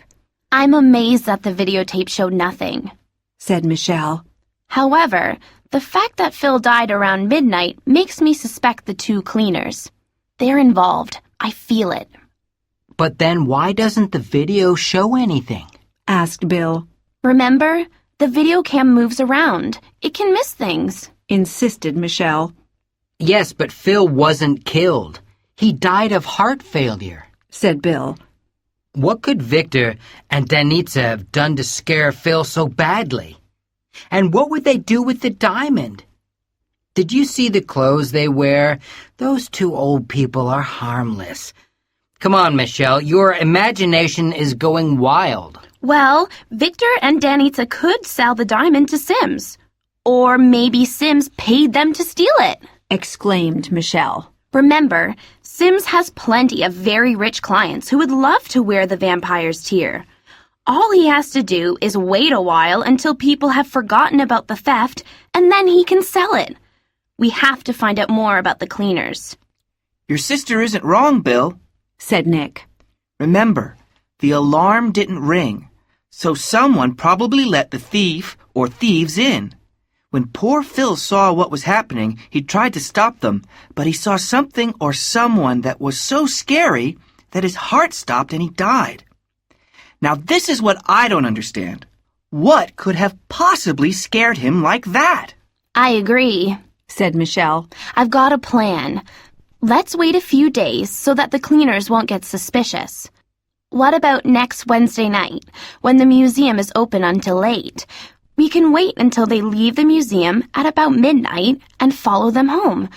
I'm amazed that the videotape showed nothing, said Michelle. However, the fact that Phil died around midnight makes me suspect the two cleaners. They're involved. I feel it. But then why doesn't the video show anything? Asked Bill. Remember, the video cam moves around. It can miss things, insisted Michelle. Yes, but Phil wasn't killed. He died of heart failure, said Bill. What could Victor and Danitza have done to scare Phil so badly? And what would they do with the diamond? Did you see the clothes they wear? Those two old people are harmless. Come on, Michelle, your imagination is going wild. Well, Victor and Danitza could sell the diamond to Sims. Or maybe Sims paid them to steal it, exclaimed Michelle. Remember, Sims has plenty of very rich clients who would love to wear the vampire's tear. All he has to do is wait a while until people have forgotten about the theft, and then he can sell it. We have to find out more about the cleaners. Your sister isn't wrong, Bill, said Nick. Remember, the alarm didn't ring, so someone probably let the thief or thieves in. When poor Phil saw what was happening, he tried to stop them, but he saw something or someone that was so scary that his heart stopped and he died. Now this is what I don't understand. What could have possibly scared him like that? I agree, said Michelle. I've got a plan. Let's wait a few days so that the cleaners won't get suspicious. What about next Wednesday night, when the museum is open until late? We can wait until they leave the museum at about midnight and follow them home.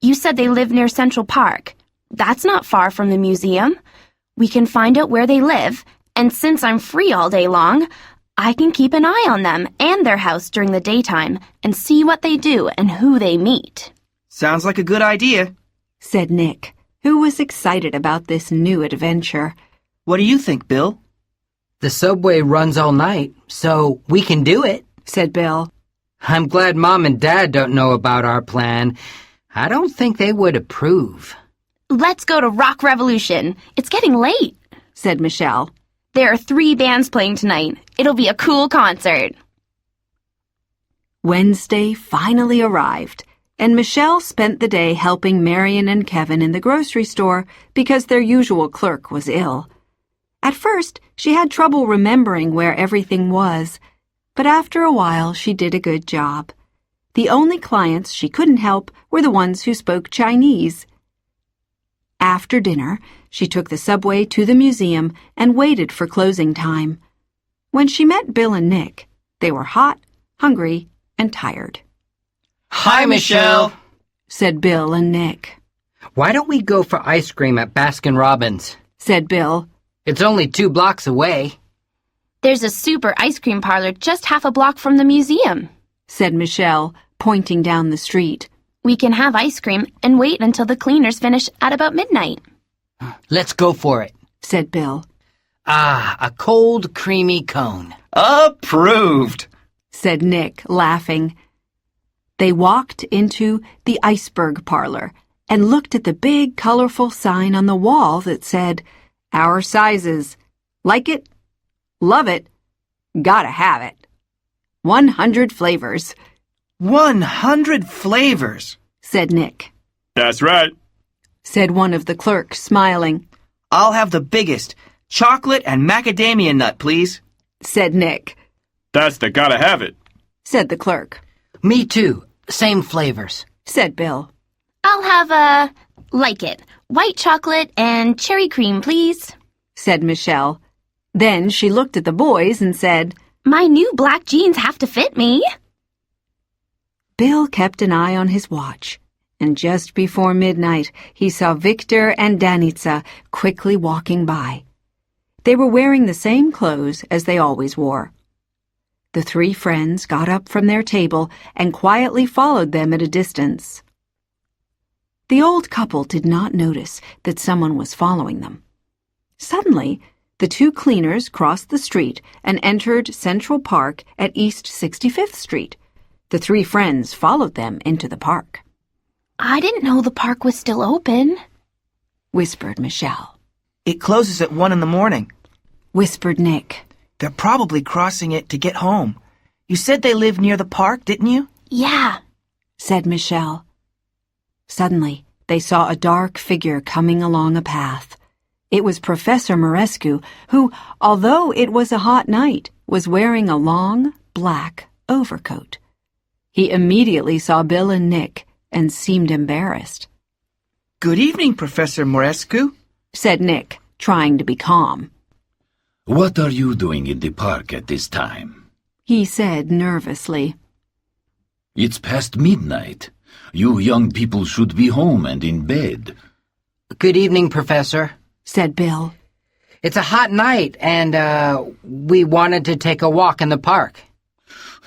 You said they live near Central Park. That's not far from the museum. We can find out where they live, and since I'm free all day long, I can keep an eye on them and their house during the daytime and see what they do and who they meet. Sounds like a good idea, said Nick, who was excited about this new adventure. What do you think, Bill? The subway runs all night, so we can do it, said Bill. I'm glad Mom and Dad don't know about our plan. I don't think they would approve. Let's go to Rock Revolution. It's getting late, said Michelle. There are 3 bands playing tonight. It'll be a cool concert. Wednesday finally arrived, and Michelle spent the day helping Marion and Kevin in the grocery store because their usual clerk was ill. At first, she had trouble remembering where everything was, but after a while she did a good job. The only clients she couldn't help were the ones who spoke Chinese. After dinner, she took the subway to the museum and waited for closing time. When she met Bill and Nick, they were hot, hungry, and tired. Hi, Michelle, said Bill and Nick. Why don't we go for ice cream at Baskin-Robbins? Said Bill. It's only 2 blocks away. There's a super ice cream parlor just half a block from the museum, said Michelle, pointing down the street. We can have ice cream and wait until the cleaners finish at about midnight. Let's go for it. said Bill, A cold, creamy cone. Approved, said Nick, laughing. They walked into the iceberg parlor and looked at the big, colorful sign on the wall that said, "Our sizes. Like it? Love it? Gotta have it. 100 flavors," 100 flavors, said Nick. That's right. Said one of the clerks, smiling. I'll have the biggest, chocolate and macadamia nut, please. Said Nick. That's the gotta have it. Said the clerk. Me too. Same flavors. Said Bill. I'll have like it, white chocolate and cherry cream, please. Said Michelle. Then she looked at the boys and said, My new black jeans have to fit me. Bill kept an eye on his watch, and just before midnight he saw Victor and Danica quickly walking by. They were wearing the same clothes as they always wore. The three friends got up from their table and quietly followed them at a distance. The old couple did not notice that someone was following them. Suddenly, the two cleaners crossed the street and entered Central Park at East 65th Street. The three friends followed them into the park. I didn't know the park was still open, Whispered Michelle. It closes at 1 in the morning. Whispered Nick. They're probably crossing it to get home. You said they live near the park, didn't you? Yeah. Said Michelle. Suddenly, they saw a dark figure coming along a path. It was Professor Morescu, who, although it was a hot night, was wearing a long, black overcoat. He immediately saw Bill and Nick and seemed embarrassed. Good evening, Professor Morescu, said Nick, trying to be calm. What are you doing in the park at this time? He said nervously. It's past midnight. You young people should be home and in bed. Good evening, Professor. Said Bill. It's a hot night, and, we wanted to take a walk in the park.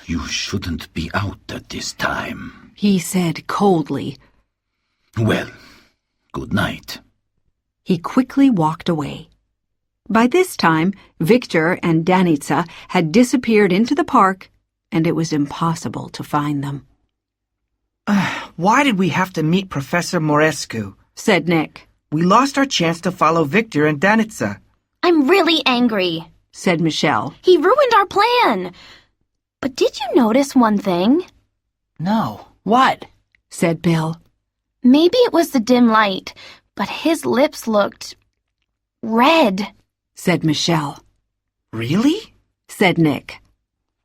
You shouldn't be out at this time. He said coldly. Well, good night. He quickly walked away. By this time, Victor and Danica had disappeared into the park, and it was impossible to find them. Why did we have to meet Professor Morescu? Said Nick. We lost our chance to follow Victor and Danica. I'm really angry, Said Michelle. He ruined our plan. But did you notice one thing? No. What? Said Bill. Maybe it was the dim light, but his lips looked red. Said Michelle. Really? Said Nick.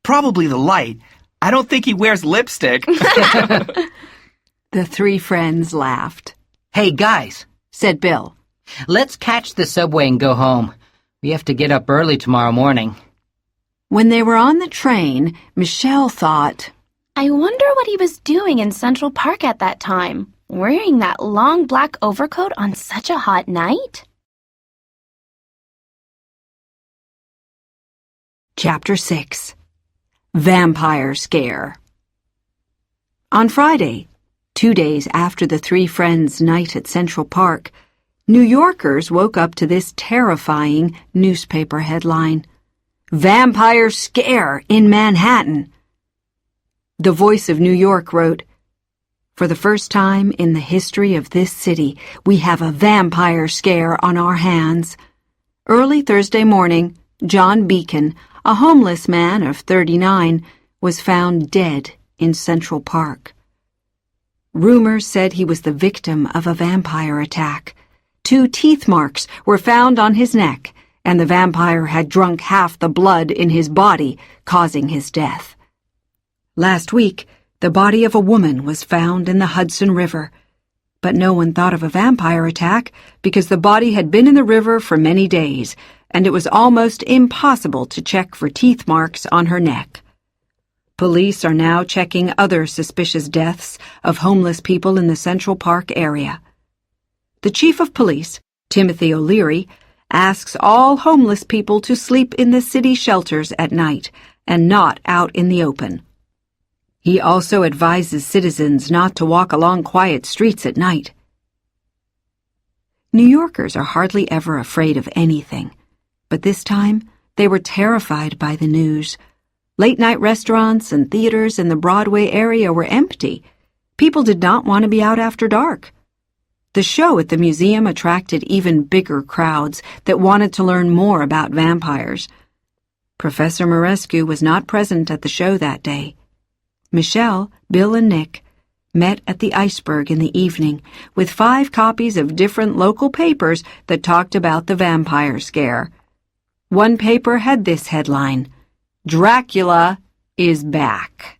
Probably the light. I don't think he wears lipstick. The three friends laughed. Hey, guys, Said Bill. let's catch the subway and go home. We have to get up early tomorrow morning. When they were on the train, Michelle thought, I wonder what he was doing in Central Park at that time, wearing that long black overcoat on such a hot night. Chapter 6. Vampire Scare. On Friday, 2 days after the three friends' night at Central Park, New Yorkers woke up to this terrifying newspaper headline: Vampire Scare in Manhattan. The Voice of New York wrote, For the first time in the history of this city, we have a vampire scare on our hands. Early Thursday morning, John Beacon, a homeless man of 39, was found dead in Central Park. Rumors said he was the victim of a vampire attack. 2 teeth marks were found on his neck, and the vampire had drunk half the blood in his body, causing his death. Last week, the body of a woman was found in the Hudson River, but no one thought of a vampire attack because the body had been in the river for many days, and it was almost impossible to check for teeth marks on her neck. Police are now checking other suspicious deaths of homeless people in the Central Park area. The Chief of Police, Timothy O'Leary, asks all homeless people to sleep in the city shelters at night and not out in the open. He also advises citizens not to walk along quiet streets at night. New Yorkers are hardly ever afraid of anything, but this time they were terrified by the news. Late-night restaurants and theaters in the Broadway area were empty. People did not want to be out after dark. The show at the museum attracted even bigger crowds that wanted to learn more about vampires. Professor Morescu was not present at the show that day. Michelle, Bill, and Nick met at the Iceberg in the evening with 5 copies of different local papers that talked about the vampire scare. One paper had this headline, "Dracula is back."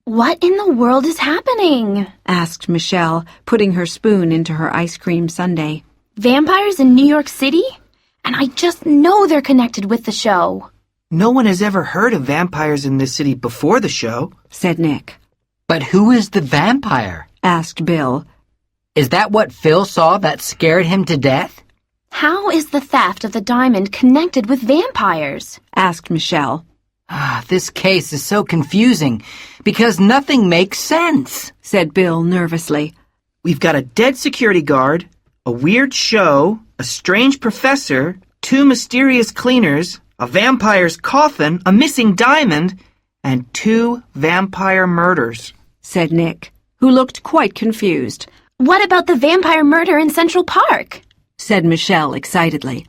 What in the world is happening? Asked Michelle, putting her spoon into her ice cream sundae. Vampires in New York City? And I just know they're connected with the show. No one has ever heard of vampires in this city before the show, said Nick. But who is the vampire? Asked Bill. Is that what Phil saw that scared him to death? How is the theft of the diamond connected with vampires? Asked Michelle. This case is so confusing because nothing makes sense, said Bill nervously. We've got a dead security guard, a weird show, a strange professor, 2 mysterious cleaners, a vampire's coffin, a missing diamond, and 2 vampire murders, said Nick, who looked quite confused. What about the vampire murder in Central Park? Said Michelle excitedly.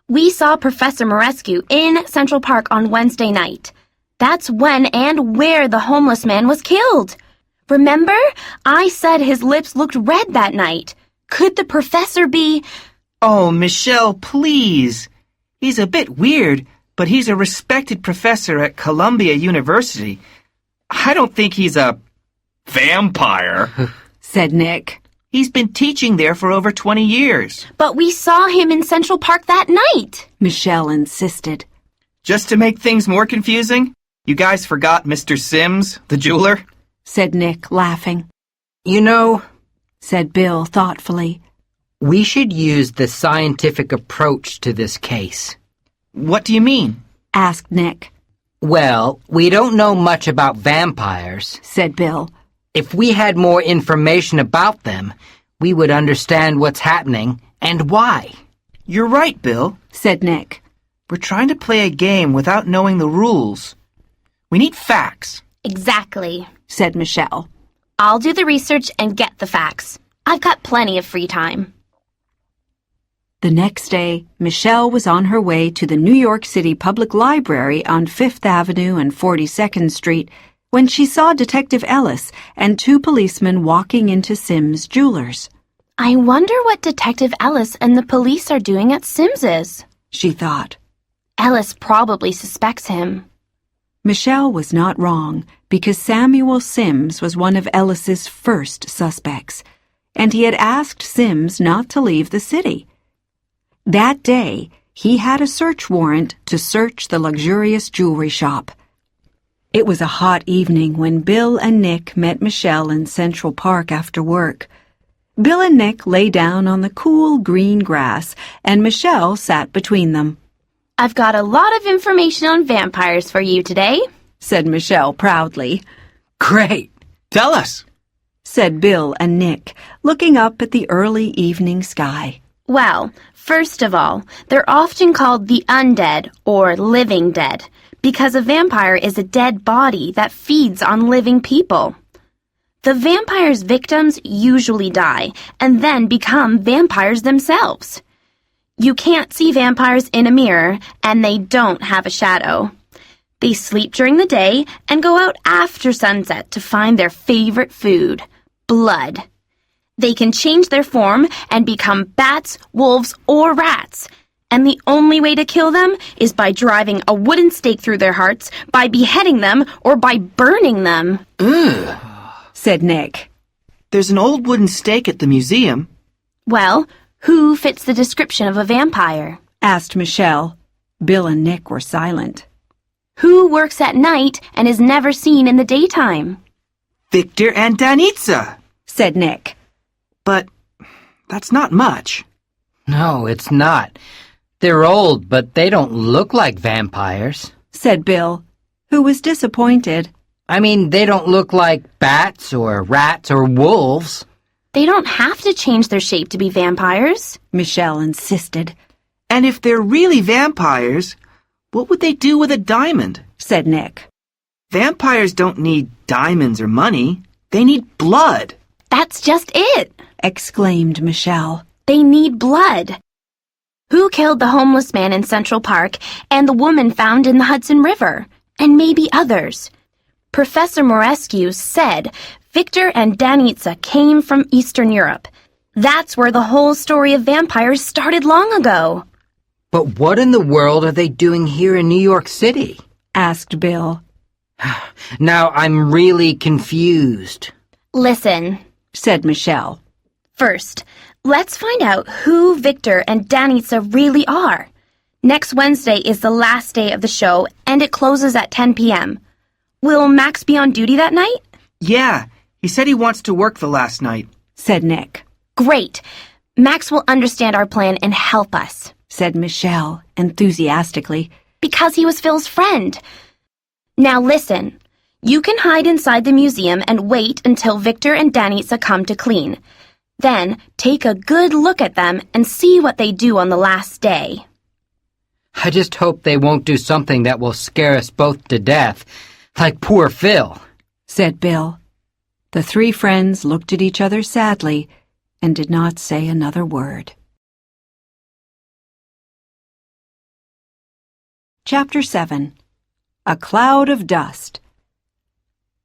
We saw Professor Morescu in Central Park on Wednesday night. That's when and where the homeless man was killed. Remember? I said his lips looked red that night. Could the professor be... Oh, Michelle, please. He's a bit weird, but he's a respected professor at Columbia University. I don't think he's a vampire, said Nick. He's been teaching there for over 20 years. But we saw him in Central Park that night, Michelle insisted. Just to make things more confusing, you guys forgot Mr. Sims, the jeweler? Said Nick, laughing. You know, said Bill thoughtfully, we should use the scientific approach to this case. What do you mean? Asked Nick. Well, we don't know much about vampires, said Bill. If we had more information about them, we would understand what's happening and why. You're right, Bill, said Nick. We're trying to play a game without knowing the rules. We need facts. Exactly, said Michelle. I'll do the research and get the facts. I've got plenty of free time. The next day, Michelle was on her way to the New York City Public Library on 5th Avenue and 42nd Street when she saw Detective Ellis and 2 policemen walking into Sims' Jewelers. I wonder what Detective Ellis and the police are doing at Sims's, she thought. Ellis probably suspects him. Michelle was not wrong, because Samuel Sims was one of Ellis's first suspects, and he had asked Sims not to leave the city. That day, he had a search warrant to search the luxurious jewelry shop. It was a hot evening when Bill and Nick met Michelle in Central Park after work. Bill and Nick lay down on the cool green grass, and Michelle sat between them. I've got a lot of information on vampires for you today, said Michelle proudly. Great. Tell us, said Bill and Nick, looking up at the early evening sky. Well, first of all, they're often called the undead or living dead, because a vampire is a dead body that feeds on living people. The vampire's victims usually die and then become vampires themselves. You can't see vampires in a mirror, and they don't have a shadow. They sleep during the day and go out after sunset to find their favorite food, blood. They can change their form and become bats, wolves, or rats. And the only way to kill them is by driving a wooden stake through their hearts, by beheading them, or by burning them. Ugh, said Nick. There's an old wooden stake at the museum. Well, who fits the description of a vampire? Asked Michelle. Bill and Nick were silent. Who works at night and is never seen in the daytime? Victor and Danitza, said Nick. But that's not much. No, it's not. They're old, but they don't look like vampires, said Bill, who was disappointed. I mean, they don't look like bats or rats or wolves. They don't have to change their shape to be vampires, Michelle insisted, And if they're really vampires, what would they do with a diamond? said Nick. Vampires don't need diamonds or money. They need blood. That's just it. Exclaimed Michelle. They need blood. Who killed the homeless man in Central Park and the woman found in the Hudson River? And maybe others. Professor Morescu said Victor and Danitza came from Eastern Europe. That's where the whole story of vampires started long ago. But what in the world are they doing here in New York City? Asked Bill. Now I'm really confused. Listen, Said Michelle. first, let's find out who Victor and Danitza really are. Next Wednesday is the last day of the show, and it closes at 10 p.m. Will Max be on duty that night? Yeah, he said he wants to work the last night. Said Nick. Great. Max will understand our plan and help us. Said Michelle enthusiastically. Because he was Phil's friend. Now listen. You can hide inside the museum and wait until Victor and Danitza come to clean. Then take a good look at them and see what they do on the last day. I just hope they won't do something that will scare us both to death, like poor Phil. Said Bill. The three friends looked at each other sadly and did not say another word. Chapter 7. A Cloud of Dust.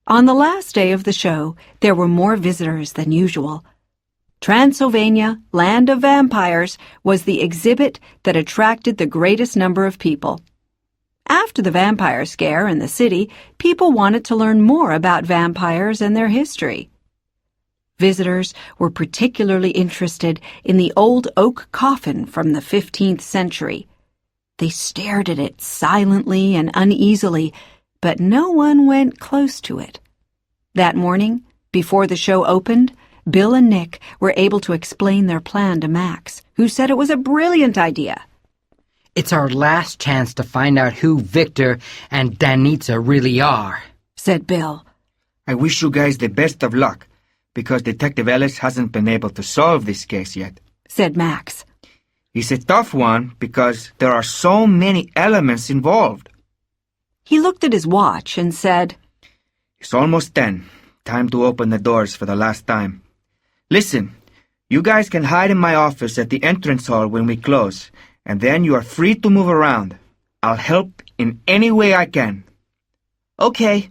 On the last day of the show, there were more visitors than usual. Transylvania, Land of Vampires, was the exhibit that attracted the greatest number of people. After the vampire scare in the city, people wanted to learn more about vampires and their history. Visitors were particularly interested in the old oak coffin from the 15th century. They stared at it silently and uneasily, but no one went close to it. That morning, before the show opened, Bill and Nick were able to explain their plan to Max, who said it was a brilliant idea. It's our last chance to find out who Victor and Danitza really are, said Bill. I wish you guys the best of luck, because Detective Ellis hasn't been able to solve this case yet, said Max. It's a tough one because there are so many elements involved. He looked at his watch and said, It's almost 10. Time to open the doors for the last time. Listen, you guys can hide in my office at the entrance hall when we close, and then you are free to move around. I'll help in any way I can. Okay,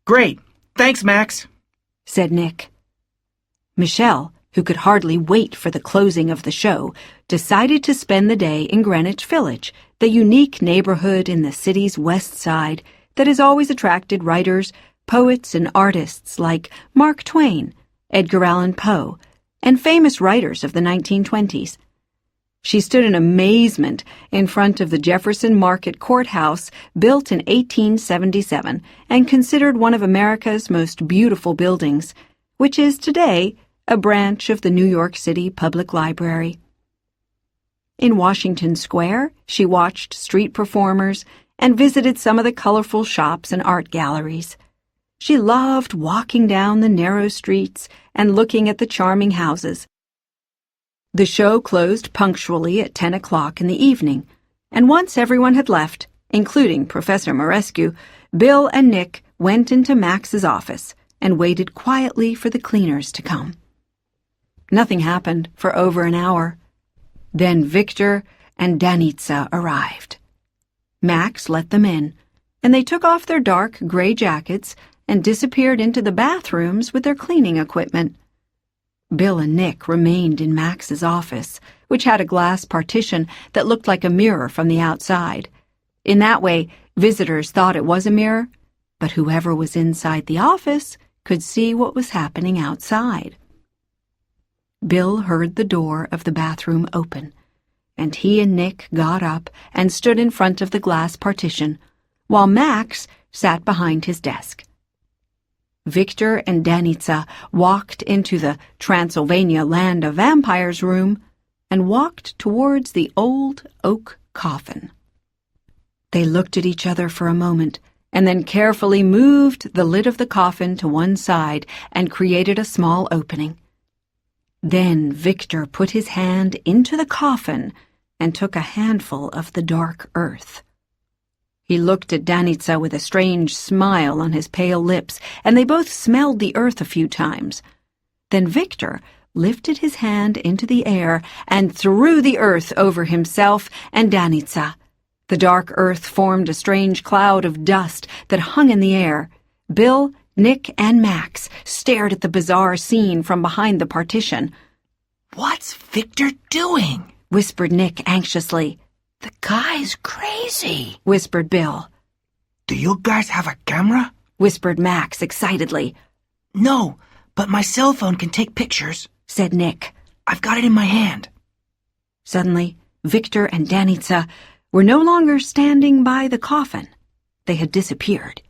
great. Thanks, Max, said Nick. Michelle, who could hardly wait for the closing of the show, decided to spend the day in Greenwich Village, the unique neighborhood in the city's west side that has always attracted writers, poets, and artists like Mark Twain, Edgar Allan Poe, and famous writers of the 1920s. She stood in amazement in front of the Jefferson Market Courthouse, built in 1877 and considered one of America's most beautiful buildings, which is today a branch of the New York City Public Library. In Washington Square, she watched street performers and visited some of the colorful shops and art galleries. She loved walking down the narrow streets and looking at the charming houses. The show closed punctually at 10 o'clock in the evening, and once everyone had left, including Professor Morescu, Bill and Nick went into Max's office and waited quietly for the cleaners to come. Nothing happened for over an hour. Then Victor and Danitza arrived. Max let them in, and they took off their dark gray jackets and disappeared into the bathrooms with their cleaning equipment. Bill and Nick remained in Max's office, which had a glass partition that looked like a mirror from the outside. In that way, visitors thought it was a mirror, but whoever was inside the office could see what was happening outside. Bill heard the door of the bathroom open, and he and Nick got up and stood in front of the glass partition, while Max sat behind his desk. Victor and Danitza walked into the Transylvania Land of Vampires room and walked towards the old oak coffin. They looked at each other for a moment and then carefully moved the lid of the coffin to one side and created a small opening. Then Victor put his hand into the coffin and took a handful of the dark earth. He looked at Danica with a strange smile on his pale lips, and they both smelled the earth a few times. Then Victor lifted his hand into the air and threw the earth over himself and Danica. The dark earth formed a strange cloud of dust that hung in the air. Bill, Nick, and Max stared at the bizarre scene from behind the partition. What's Victor doing? Whispered Nick anxiously. The guy's crazy, Whispered Bill. Do you guys have a camera? Whispered Max excitedly. No, but my cell phone can take pictures, Said Nick. I've got it in my hand. Suddenly, Victor and Danica were no longer standing by the coffin. They had disappeared.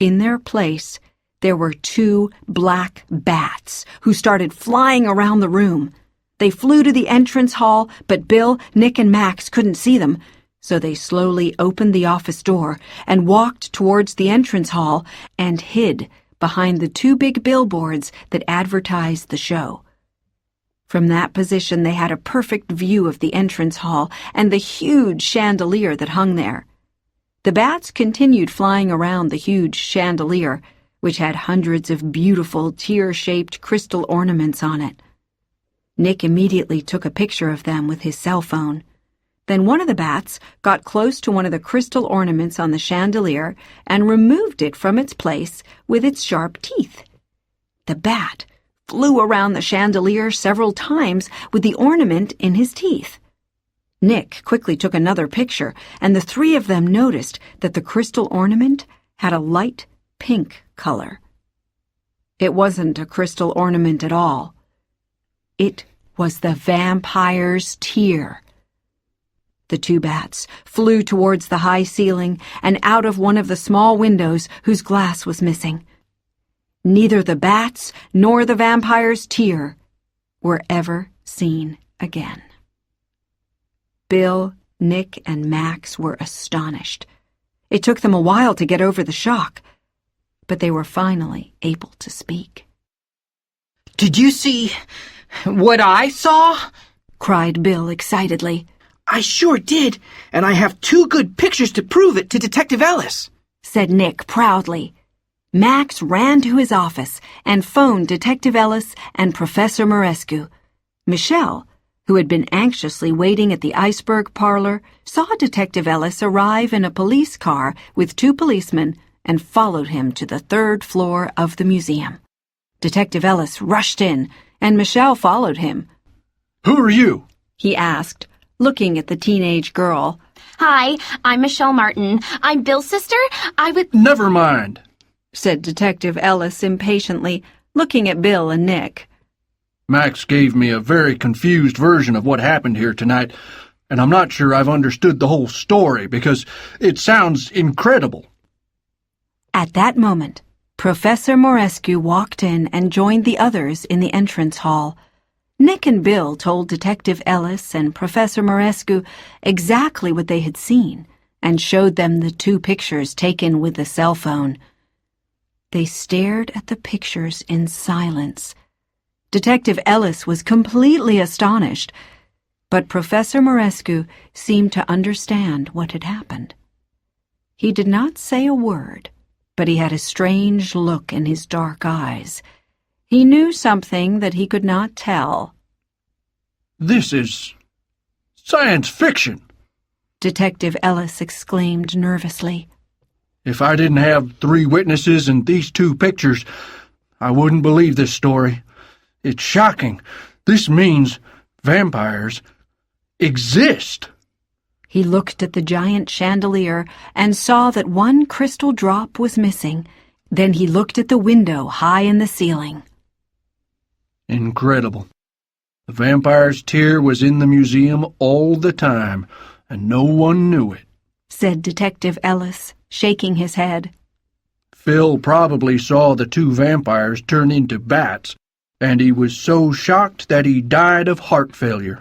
In their place, there were 2 black bats who started flying around the room. They flew to the entrance hall, but Bill, Nick, and Max couldn't see them, so they slowly opened the office door and walked towards the entrance hall and hid behind the 2 big billboards that advertised the show. From that position, they had a perfect view of the entrance hall and the huge chandelier that hung there. The bats continued flying around the huge chandelier, which had hundreds of beautiful tear-shaped crystal ornaments on it. Nick immediately took a picture of them with his cell phone. Then one of the bats got close to one of the crystal ornaments on the chandelier and removed it from its place with its sharp teeth. The bat flew around the chandelier several times with the ornament in his teeth. Nick quickly took another picture, and the 3 of them noticed that the crystal ornament had a light pink color. It wasn't a crystal ornament at all. It was the vampire's tear. The 2 bats flew towards the high ceiling and out of one of the small windows whose glass was missing. Neither the bats nor the vampire's tear were ever seen again. Bill, Nick, and Max were astonished. It took them a while to get over the shock, but they were finally able to speak. Did you see what I saw? Cried Bill excitedly. I sure did, and I have 2 good pictures to prove it to Detective Ellis, Said Nick proudly. Max ran to his office and phoned Detective Ellis and Professor Morescu. Michelle, who had been anxiously waiting at the iceberg parlor, saw Detective Ellis arrive in a police car with 2 policemen and followed him to the 3rd floor of the museum. Detective Ellis rushed in, and Michelle followed him. Who are you? He asked, looking at the teenage girl. Hi, I'm Michelle Martin. I'm Bill's sister. Never mind, Said Detective Ellis impatiently, looking at Bill and Nick. Max gave me a very confused version of what happened here tonight, and I'm not sure I've understood the whole story because it sounds incredible. At that moment, Professor Morescu walked in and joined the others in the entrance hall. Nick and Bill told Detective Ellis and Professor Morescu exactly what they had seen and showed them the 2 pictures taken with the cell phone. They stared at the pictures in silence. Detective Ellis was completely astonished, but Professor Morescu seemed to understand what had happened. He did not say a word, but he had a strange look in his dark eyes. He knew something that he could not tell. This is science fiction. Detective Ellis exclaimed nervously. If I didn't have 3 witnesses and these 2 pictures, I wouldn't believe this story. It's shocking. This means vampires exist. He looked at the giant chandelier and saw that 1 crystal drop was missing. Then he looked at the window high in the ceiling. Incredible. The vampire's tear was in the museum all the time, and no one knew it, Said Detective Ellis, shaking his head. Phil probably saw the 2 vampires turn into bats, and he was so shocked that he died of heart failure.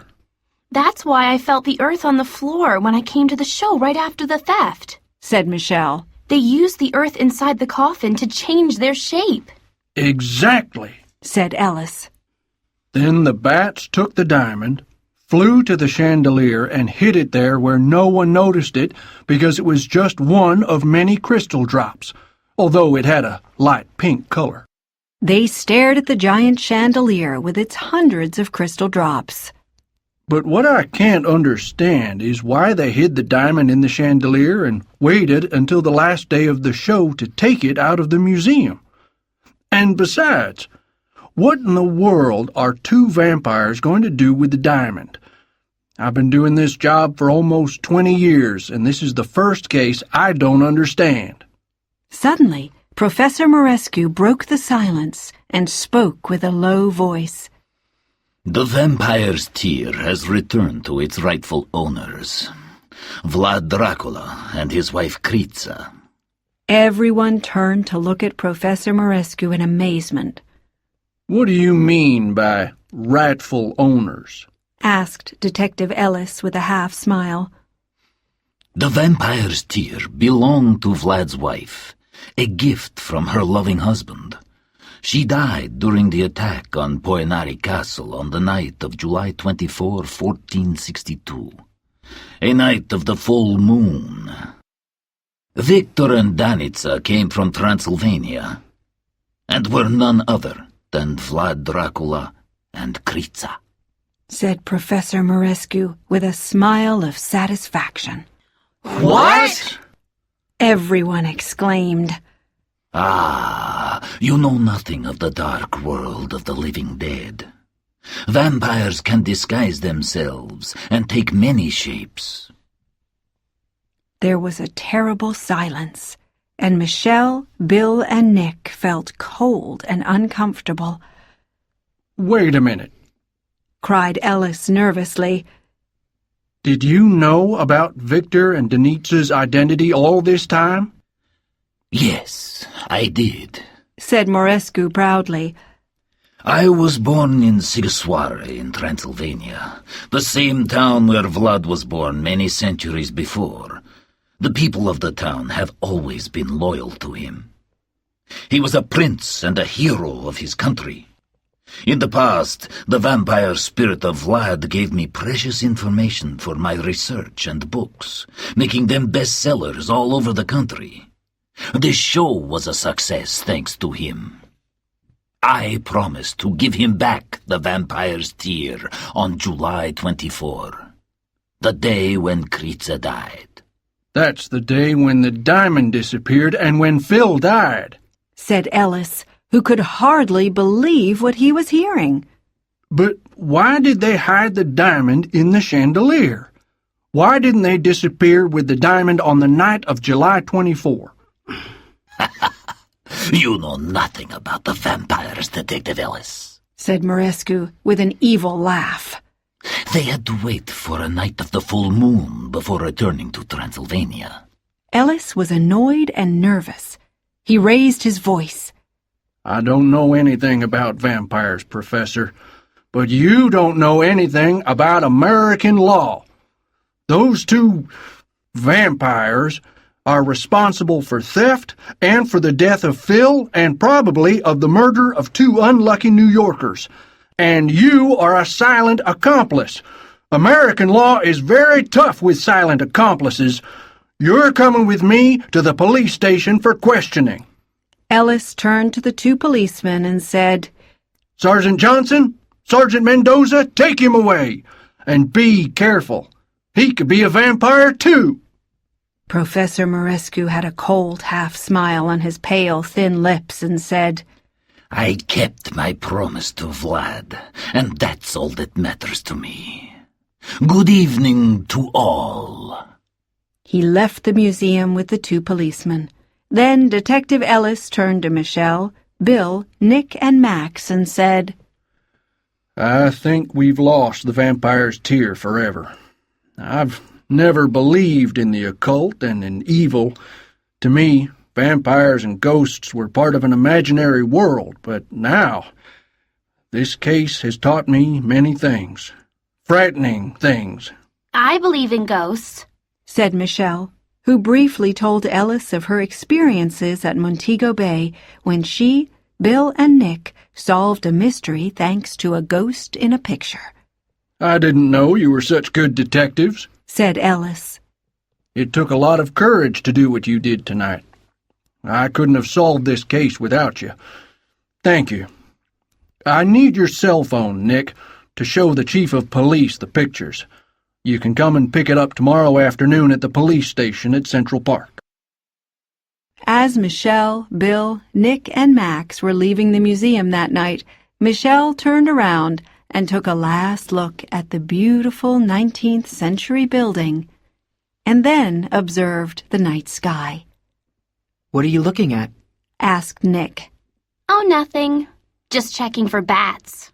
That's why I felt the earth on the floor when I came to the show right after the theft. Said Michelle. They used the earth inside the coffin to change their shape. Exactly, said Ellis. Then the bats took the diamond, flew to the chandelier, and hid it there where no one noticed it because it was just one of many crystal drops, although it had a light pink color. They stared at the giant chandelier with its hundreds of crystal drops. But what I can't understand is why they hid the diamond in the chandelier and waited until the last day of the show to take it out of the museum. And besides, what in the world are two vampires going to do with the diamond? I've been doing this job for almost 20 years, and this is the first case I don't understand. Suddenly, Professor Morescu broke the silence and spoke with a low voice. The vampire's tear has returned to its rightful owners, Vlad Dracula and his wife Kritza. Everyone turned to look at Professor Morescu in amazement. What do you mean by rightful owners? Asked Detective Ellis with a half-smile. The vampire's tear belonged to Vlad's wife, a gift from her loving husband. She died during the attack on Poenari Castle on the night of July 24, 1462, a night of the full moon. Victor and Danica came from Transylvania, and were none other than Vlad Dracula and Kritza, said Professor Morescu with a smile of satisfaction. What? Everyone exclaimed. Ah, you know nothing of the dark world of the living dead. Vampires can disguise themselves and take many shapes. There was a terrible silence, and Michelle, Bill, and Nick felt cold and uncomfortable. Wait a minute, cried Ellis nervously. Did you know about Victor and Danica's identity all this time? Yes, I did, said Morescu proudly. I was born in Sighisoara in Transylvania, the same town where Vlad was born many centuries before. The people of the town have always been loyal to him. He was a prince and a hero of his country. In the past, the vampire spirit of Vlad gave me precious information for my research and books, making them bestsellers all over the country. This show was a success thanks to him. I promised to give him back the vampire's tear on July 24, the day when Kritza died. That's the day when the diamond disappeared and when Phil died, said Ellis, who could hardly believe what he was hearing. But why did they hide the diamond in the chandelier? Why didn't they disappear with the diamond on the night of July 24? You know nothing about the vampires, Detective Ellis, said Morescu with an evil laugh. They had to wait for a night of the full moon before returning to Transylvania. Ellis was annoyed and nervous. He raised his voice. I don't know anything about vampires, Professor, but you don't know anything about American law. Those two vampires are responsible for theft and for the death of Phil and probably of the murder of two unlucky New Yorkers. And you are a silent accomplice. American law is very tough with silent accomplices. You're coming with me to the police station for questioning. Ellis turned to the two policemen and said, Sergeant Johnson, Sergeant Mendoza, take him away. And be careful. He could be a vampire, too. Professor Morescu had a cold half-smile on his pale, thin lips and said, I kept my promise to Vlad, and that's all that matters to me. Good evening to all. He left the museum with the two policemen. Then Detective Ellis turned to Michelle, Bill, Nick, and Max and said, I think we've lost the vampire's tear forever. I've never believed in the occult and in evil. To me, vampires and ghosts were part of an imaginary world, but now, this case has taught me many things. Frightening things. I believe in ghosts, said Michelle. who briefly told Ellis of her experiences at Montego Bay when she, Bill, and Nick solved a mystery thanks to a ghost in a picture. I didn't know you were such good detectives, said Ellis. It took a lot of courage to do what you did tonight. I couldn't have solved this case without you. Thank you. I need your cell phone, Nick, to show the chief of police the pictures. You can come and pick it up tomorrow afternoon at the police station at Central Park. As Michelle, Bill, Nick, and Max were leaving the museum that night, Michelle turned around and took a last look at the beautiful 19th century building, and then observed the night sky. What are you looking at? Asked Nick. Oh, nothing. Just checking for bats.